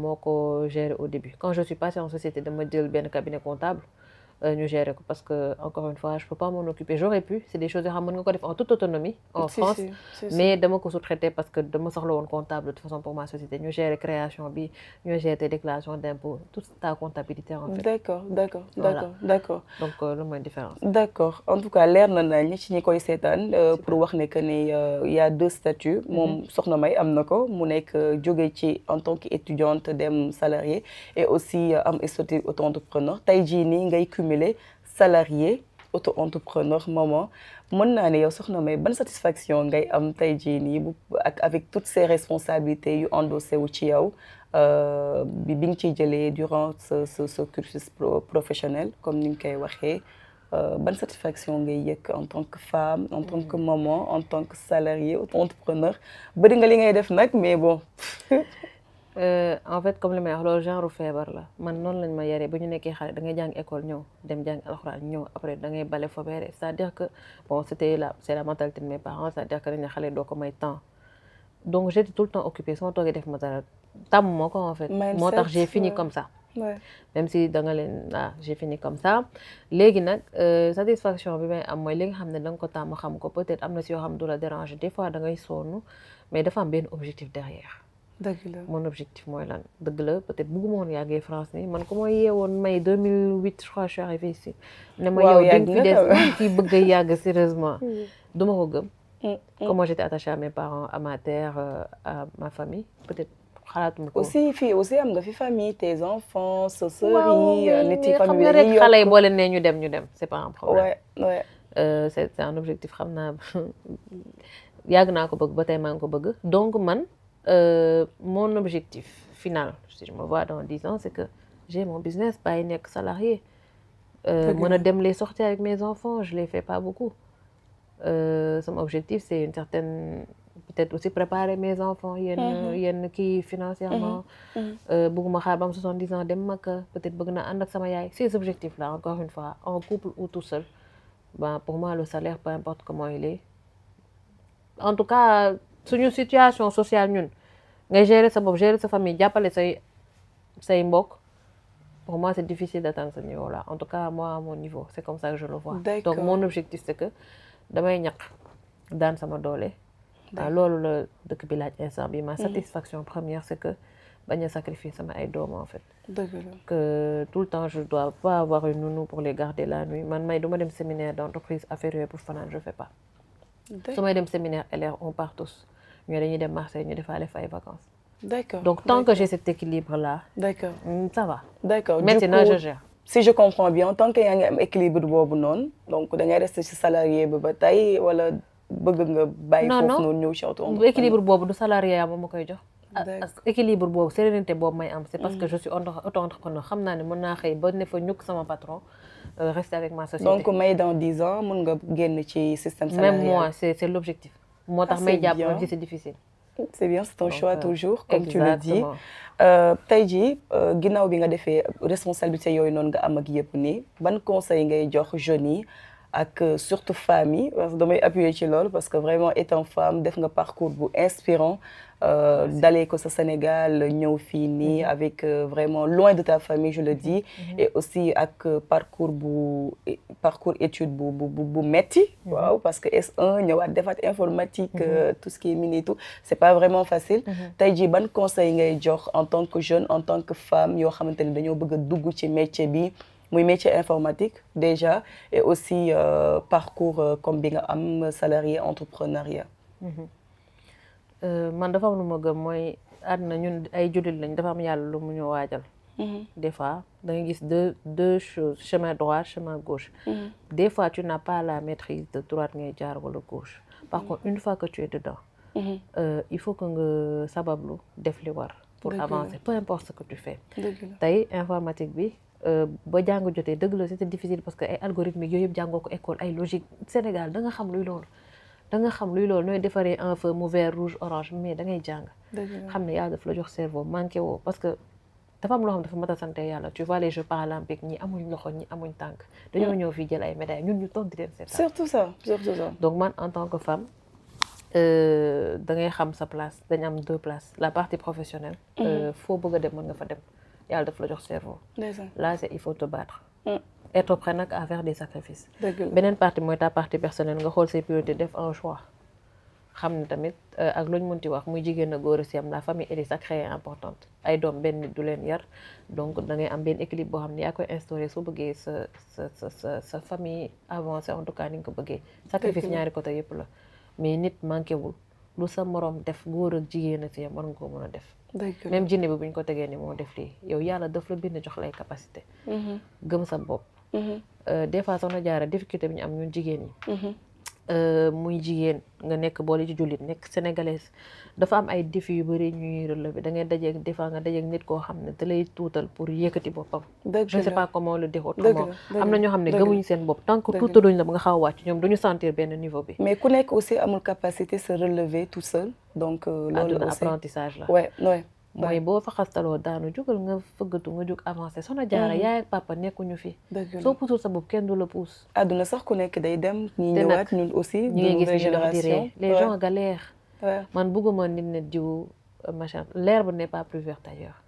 moo ko gérer au début quand je suis passée en société dama jël benn cabinet comptable ñu gérer ko parce que encore une fois je peux pas m'en occuper j'aurais pu c'est des choses yoo xam mën nga ko def en toute autonomie en France mais dama ko sous-traiter parce que dama soxla woon comptable de toute façon pour ma société ñu gérer création bi ñu gérer tes déclarations d'impôts toute ta comptabilité en fait. d'accord donc lu mooy différence. d'accord en tout cas leer na nañ ci ñi koy seetaan pour wax ne que ne y a 2 statuts moom soxna May am na ko mu nekk jóge ci en tant qu'étudiante dem salarié et aussi am statut auto-entrepreneur tey jii nii ngay salarié auto-entrepreneur maman mën naa ne yow soxna May ban satisfaction ngay am tey jii nii bu ak avec toutes ces responsabilités yu endossé wu ci yow bi nga ciy jëlee durant ce cursus professionnel comme ni nga koy waxee ban satisfaction ngay yëg en tant que femme en tant que maman en tant que salarié auto-entrepreneur bëri nga li ngay def nag mais bon. en fait comme li may wax loolu genre feebar la man noonu lañ ma yaree ba ñu nekkee xale da ngay jàng école ñëw dem jàng alxuraan ñëw après da ngay bale fobeere c'est-à-dire que bon c'est la mentalité de mes parents c'est-à-dire que dañ ne xale doo ko may temps donc j'étais tout le temps occupée su ma toogee def ma dara tàmm moo ko en fait moo tax j'ai fini comme ça même si da nga leen j'ai fini comme ça léegi nag satisfaction bi may am mooy li nga xam ne da nga ko tàmm xam ko peut-être am na si yoo xam du la déranger des fois da ngay sonn mais dafa am benn objectif derrière dëgg la mon objectif mooy lan dëgg la peut-être bëgguma woon yàggee France nii man ku ma yeewoon may 2008 je crois je suis arrivée ici ne ma yow dañ fi des kii bëgg a yàgg sérieusement duma ko gëm comment j'étais attachée à mes parents à ma terre à ma famille peut-être xalaatuma ko aussi fii aussi am nga fi famille tes enfants sa sœur yi nit yi famille xam nga rek xale yi boo leen nee ñu dem c'est pas un problème ouais c'est un objectif xam naa yàgg naa ko bëgg ba tey maa ngi ko bëgg donc man mon objectif final si je me vois dans 10 ans c'est que j'ai mon business bàyyi nekk salarié mën a dem les sorties avec mes enfants je les fais pas beaucoup sama objectif c'est une certaine peut-être aussi préparer mes enfants yenn kii financièrement bëgguma xaar ba am 70 ans dem Makka peut-être bëgg na ànd ak sama yaay ces objectifs là encore une fois en couple ou tout seul ben pour moi le salaire peu importe comment il est en tout cas suñu situation sociale ñun ngay gérer sa bopp gérer sa famille jàppale say mbokk pour moi c'est difficile d'atteindre ce niveau-là en tout cas moi à mon niveau c'est comme ça que je le vois donc mon objectif c'est que damay ñaq daan sama doole waaw loolu la dëkk bi laaj instant bi ma satisfaction première c'est que bañ a sacrifier sama ay doom en fait que tout le temps je dois pas avoir une nounou pour les garder la nuit man may duma dem séminaire d'entreprise affaire yooyu pour fanaan je fais pas su may dem séminaire LR on part tous ñu dañuy dem Marseille ñu defaale fa ay vacances d'accord donc tant que j'ai cet équilibre là d'accord ça va d'accord maintenant je gère si je comprends bien tant que yaa ngi am équilibre boobu noonu donc da ngay rester ci salarié ba tey wala bëgg nga bàyyi foofu noonu ñëw ci auto équilibre boobu du salarié moom ma koy jox équilibre boobu sérénité boobu may am c'est parce que je suis auto-entrepreneur xam naa ne mën naa xëy ba ne fa ñukk sama patron rester avec ma société donc may dans 10 ans mën nga génn ci système salarial même moi c'est l'objectif moo tax may jàpp même si c'est difficile c'est bien c'est ton choix toujours comme tu le dis exactement tey jii ginnaaw bi nga defee responsabilité yooyu noonu nga am ak yëpp nii ban conseil ngay jox jeunes yi ak surtout femmes yi parce que damay appuyer ci loolu parce que vraiment étant femme def nga parcours bu inspirant dalee ko sa Sénégal ñëw fii nii avec vraiment loin de ta famille je le dis et aussi ak parcours étude bu metti waaw parce que S1 ñëwaat defaat informatique tout ce qui est mini tout c'est pas vraiment facile tey jii ban conseil ngay jox en tant que jeune en tant que femme yoo xamante ne dañoo bëgg a dugg ci métier bi muy métier informatique déjà et aussi parcours comme bi nga am salarié entrepreneuriat man dafa am lu ma gëm mooy àdduna ñun ay jullit lañ dafa am yàlla lu mu ñu waajal des fois da nga gis deux choses chemin droit chemin gauche des fois tu n'as pas la maîtrise de droite ngay jaar wala gauche par contre une fois que tu es dedans il faut que nga sabablu def li war pour avancer peu importe ce que tu fais tey informatique bi ba jàng jotee dëgg la c'était difficile parce que ay algorithmique yooyu yëpp jàngoo ko école ay logique Sénégal da nga xam luy loolu nooy defaree un feu mu vert rouge orange mais da ngay jàng xam ne yàlla daf la jox cerveau manqué woo parce que dafa am loo xam dafa mat a sant yàlla tu vois les Jeux paralympiques ñi amuñ loxo ñi amuñ tànk dañoo ñëw fii jël ay médailles ñun ñu toog di leen seetaan surtout ça donc man en tant que femme da ngay xam sa place dañ am deux places la partie professionnelle foo bëgg a dem mën nga fa dem yàlla daf la jox cerveau là c'est il faut te battre être prêt nag à faire des sacrifices beneen partie mooy ta partie personnelle nga xool ses priorités def un choix xam ne tamit ak lu ñu mënti wax muy jigéen a góor si am la famille elle est sacrée et importante ay doom benn nit du leen yar donc da ngay am benn équilibre boo xam ne yaa koy instaurer soo bëggee sa famille avancer en tout cas ni nga ko bëggee sacrifice ñaari côté yëpp la mais nit manqué wul lu sa morom def góor ak jigéen a si yam war nga ko mën a def même jinne bi bu ñu ko tegee ni moo def lii yow yàlla daf la bind jox lay capacité gëm sa bopp des fois soxna Jaara difficulté bi ñu am ñun jigéen ñi muy jigéen nga nekk boole ci jullit nekk sénégalaise dafa am ay défis yu bëri ñuy relever da ngay dajeeg des fois nga dajeeg nit koo xam ne da lay tuutal pour yëkkati boppam je sais pas comment le dire autrement am na ñoo xam ne gëmuñu seen bopp tant que tuutaluñ la ba nga xaw a wàcc ñoom duñu sentir benn niveau bi mais ku nekk aussi amul capacité se relever tout seul donc loolu aussi apprentissage la ouais mooy boo fa xastaloo daanu jógal nga fëggatu nga jóg avancé Soxna Diarra yaay ak papa nekkuñu fi soo puusul sa bopp kenn du la puus àdduna sax ku nekk day dem ñi ñëwaat ñun aussi ñu ngi gis ñu dox di ree les gens galèrent man bëgguma nit ne diw machin l'herbe n'est pas plus verte ailleurs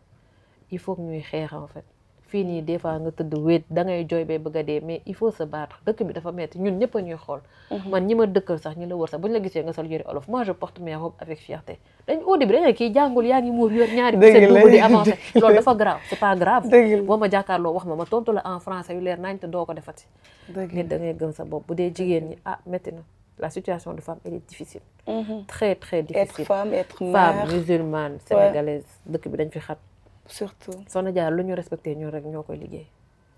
il faut que ñuy xeex en fait fii nii des fois nga tëdd wéet da ngay jooy bay bëgg a dee mais il faut se battre dëkk bi dafa metti ñun ñëpp a ñuy xool man ñi ma dëkkal sax ñi la wër sax buñ la gisee nga sol yëre olof moi je porte mes robes avec fierté dañ au début dañ kii jàngul yaa ngi muur yor ñaari seen dugg di avancé loolu dafa grave c'est pas grave boo ma jàkkaarloo wax ma tontu la en français yu leer nañ te doo ko defati nit da ngay gëm sa bopp bu dee jigéen ñi metti na la situation de femme elle est difficile très très difficile être mère musulmane sénégalaise dëkk bi dañ fi xat surtout Soxna Diarra lu ñu respecté ñun rek ñoo koy liggéey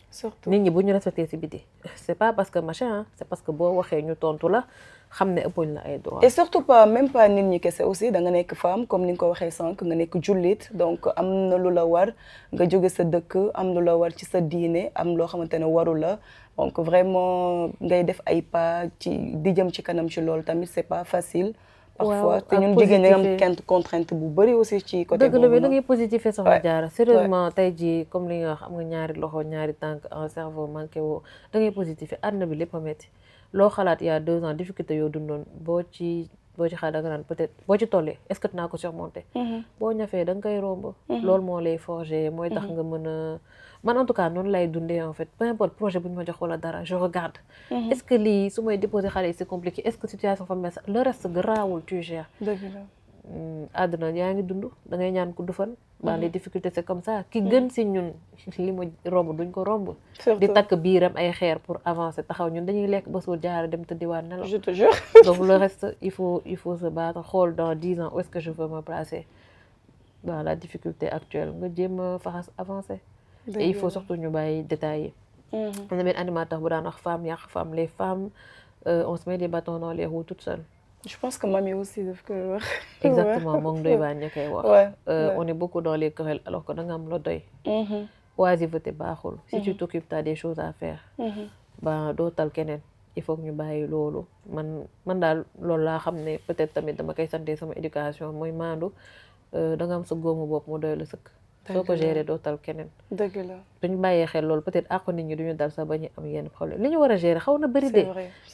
surtout nit ñi bu ñu respecté ci biti c'est pas parce que machin c'est parce que boo waxee ñu tontu la xam ne ëppuñ la ay droit et surtout pas même pas nit ñi kese aussi da nga nekk femme comme ni nga ko waxee sànq nga nekk jullit donc am na lu la war nga jóge sa dëkk am lu la war ci sa diine am loo xamante ne waru la donc vraiment ngay def ay pas ci di jëm ci kanam ci loolu tamit c'est pas facile parfois te ñun jigéen ñi am kenn contrainte bu bëri aussi ci côté boobu dëgg la da ngay positif Soxna Diarra sérieusement tey jii comme li nga wax am nga ñaari loxo ñaari tànk un cerveau manqué woo da ngay positif àdduna bi lépp a métti loo xalaat il y a 2 ans difficulté yoo dundoon boo ci xalaat da nga naan peut-être boo ci tollee est-ce que dinaa ko surmonter boo ñafee da nga koy romb loolu moo lay forger mooy tax nga mën a man en tout cas noonu lay dundee en fait peu importe projet bu ñu ma jox wala dara je regarde est-ce que lii su may déposer xale yi c'est compliqué est-ce que situation familiale le reste garaawul tu gères àdduna yaa ngi dund da ngay ñaan ku du fan les difficultés c'est comme ça ki gën si ñun li ma romb duñ ko romb di takk biiram ay xeer pour avancer taxaw ñun dañuy lekk ba suur Diarra dem tëddiwaat nelaw je te jure donc le reste il faut se battre xool dans 10 ans où est-ce que je veux me placer dans la difficulté actuelle nga jéem a faxas avancer et il faut surtout ñu bàyyi détails yi am na benn animateur bu daan wax femme yàq femme les femmes on se met des bâtons dans les roues toutes seules je pense que Mami aussi daf koy wax exactement moom doy baa ña koy wax on est beaucoup dans les querelles alors que da nga am la doy oisiveté baaxul si tu t'occupes t'as des choses à faire doo tal keneen il faut que ñu bàyyi loolu man daal loolu laa xam ne peut-être tamit dama koy sante sama éducation mooy maandu da nga am sa góomu bopp mu doy la sëkk soo ko gérer doo tal keneen dëgg la duñu bàyyee xel loolu peut-être àqu nit ñi duñu dal sax ba ñu am yenn problème li ñu war a gérer xaw na bëri de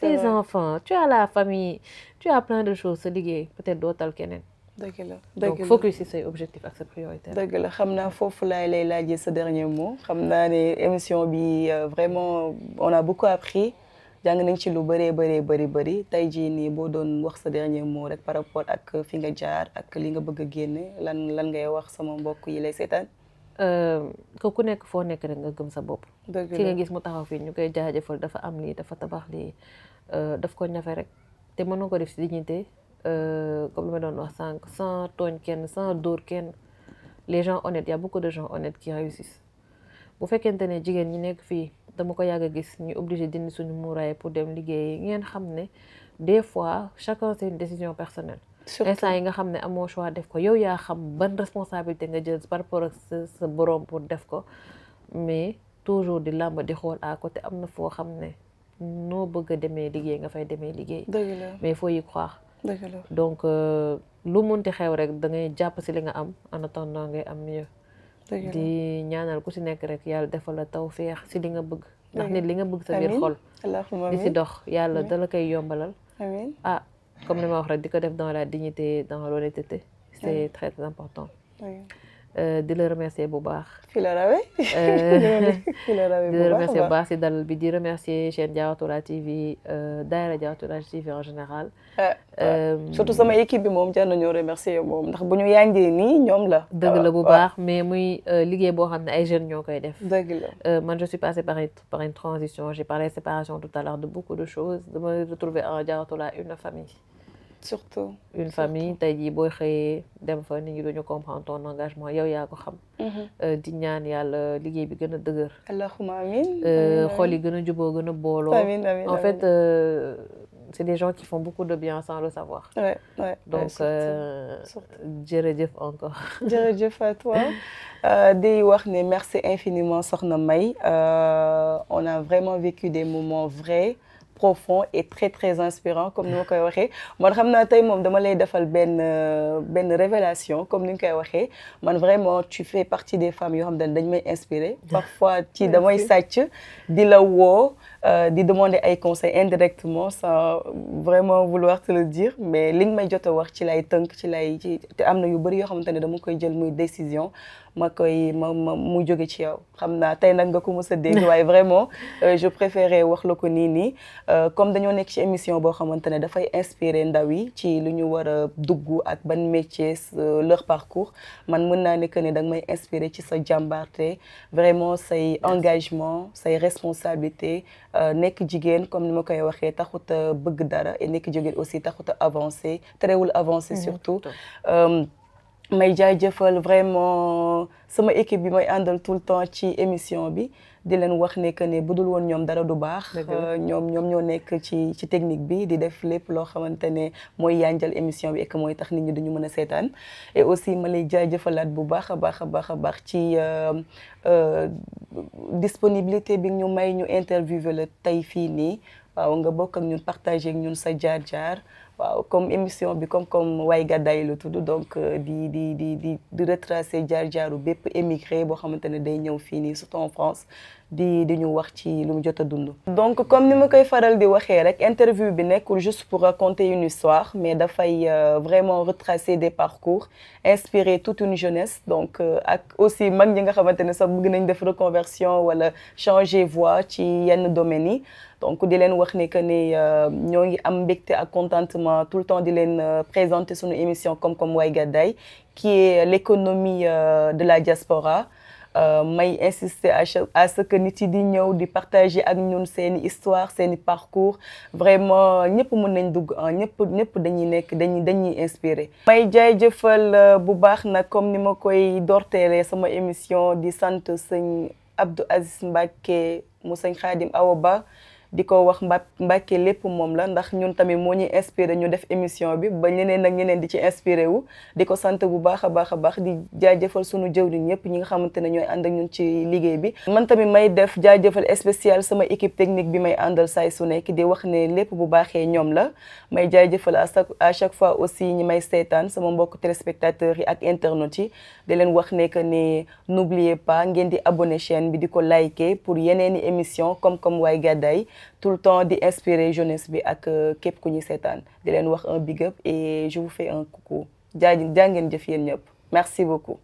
tes enfants tu as la famille tu as plein de choses sa liggéey peut-être doo tal keneen dëgg la donc focus ci say objectif ak sa priorité dëgg la xam naa foofu laay lay laajee sa dernier mot xam naa ne émission bi vraiment on a beaucoup appris jàng nañ ci lu bëri tey jii nii boo doon wax sa dernier mot rek par rapport ak fi nga jaar ak li nga bëgg a génne lan ngay wax sama mbokk yi lay seetaan ku nekk foo nekk rek nga gëm sa bopp ki nga gis mu taxaw fii ñu koy jaajëfal dafa am lii dafa tabax lii daf ko ñafe rek te mën na ko def ci dignité comme li ma doon wax sànq sans tooñ kenn sans dóor kenn les gens honnêtes y a beaucoup de gens honnêtes qui réussissent bu fekkente ne jigéen ñi nekk fii dama ko yàgg a gis ñu obligé dindi suñu muuraay pour dem liggéeyi ngeen xam ne des fois chacun c'est une décision personnelle instant yi nga xam ne amoo choix def ko yow yaa xam ban responsabilité nga jël par rapport ak sa borom pour def ko mais toujours di làmb di xool à côté am na foo xam ne noo bëgg a demee liggéey nga fay demee liggéey mais il faut y croire donc lu munti xew rek da ngay jàpp si li nga am en attendant ngay am mieux di ñaanal ku si nekk rek yàlla defal la tawfeex si li nga bëgg ndax nit li nga bëgg sa biir xol di si dox yàlla dala koy yombalal comme ni ma wax rek di ko def dans la dignité dans l'honnêteté c'est très important di la remercier bu baax fi la rawee di la remercier bu baax si dalal bi di remercier chaîne Diawartoulah TV daayira Diawartoulah TV en général surtout sama équipe bi moom jar nañoo remercier moom ndax bu ñu yàngee nii ñoom la dëgg la bu baax mais muy liggéey boo xam ne ay jeunes ñoo koy def dëgg la man je suis passée par une transition j'ai parlé de séparation tout à l'heure de beaucoup de choses dama retrouver en Diawartoulah une famille surtout une famille tey jii booy xëyee dem fa nit ñi duñu comprendre ton engagement yow yaa ko xam di ñaan yàlla liggéey bi gën a dëgër allahumma amin xool yi gën a juboo gën a booloo en fait c'est des gens qui font beaucoup de bien sans le savoir donc jërëjëf encore jërëjëf à toi di wax ne merci infiniment Soxna May on a vraiment vécu des moments vrais profond et très inspirant comme ni ma koy waxee man xam naa tey moom dama lay defal benn révélation comme ni nga koy waxee man vraiment tu fais partie des femmes yoo xam ne dañ may inspirer parfois ci damay sàcc di la woo di demander ay conseils indirectement sans vraiment vouloir te le dire mais li nga may jot a wax ci lay tënk ci lay te am na yu bëri yoo xamante ne dama koy jël muy décision ma mu jóge ci yow xam naa tey nag nga ko mës a dégg waaye vraiment je préférais wax la ko nii comme dañoo nekk ci émission boo xamante ne dafay inspirer ndaw yi ci lu ñu war a dugg ak ban métier leur parcours man mën naa ne que ne danga may inspirer ci sa jàmbaarte vraiment say engagement say responsabilité nekk jigéen comme ni ma koy waxee taxut a bëgg dara et nekk jigéen aussi taxut a avancer terewul avancer surtout may jaajëfal vraiment sama équipe bi may àndal tout le temps ci émission bi di leen wax ne que ne budul woon ñoom dara du baax ñoom ñoo nekk ci technique bi di def lépp loo xamante ne mooy yanjal émission bi et que mooy tax nit ñi duñu mën a seetaan et aussi ma lay jaajëfalaat bu baax a baax ci disponibilité bi ñu may ñu interviewé la tey fii nii waaw nga bokk ak ñun partager ak ñun sa jaar-jaar waaw comme émission bi comme Waye Gàddaay la tudd donc di retracer jaar-jaaru bépp émigré boo xamante ne day ñëw fii nii surtout en France di ñu wax ci lu mu jot a dund. donc comme ni ma koy faral di waxee rek interview bi nekkul juste pour raconter une histoire mais dafay vraiment retracer des parcours inspirer toute une jeunesse donc ak aussi mag ñi nga xamante ne sax bëgg nañ def reconversion wala changer voie ci yenn domaines yi. donc di leen wax ne que ne ñoo ngi am mbégte ak contentement tout le temps di leen présenter sunu émission comme Waye Gàddaay qui est l'économie de la diaspora may insister à ce que nit yi di ñëw di partager ak ñun seeni histoire seeni parcours vraiment ñëpp mën nañ dugg ñëpp dañuy inspirer. may jaajëfal bu baax nag comme ni ma koy dorteelee sama émission di sant sëñ Abdou Aziz Mbacké mu sëñ Khadim Awa Ba di ko wax Mbàkke lépp moom la ndax ñun tamit moo ñuy inspiré ñu def émission bi ba ñeneen ak ñeneen di ci inspiré wu di ko sant bu baax a baax di jaajëfal sunu jëwriñ ñëpp ñi nga xamante ne ñooy ànd ak ñun ci liggéey bi man tamit may def jaajëfal spécial sama équipe technique bi may àndal saay su nekk di wax ne lépp bu baaxee ñoom la may jaajëfal à chaque fois aussi ñi may seetaan sama mbokk téléspectateurs yi ak internautes yi di leen wax ne que ne n'oubliez pas ngeen di abonné chaîne bi di ko liker pour yeneeni émission comme Waye Gàddaay tout le temps di inspirer jeunesse bi ak képp ku ñu seetaan di leen wax un big up et je vous fais un coucou jaa ngeen jëf yéen ñëpp merci beaucoup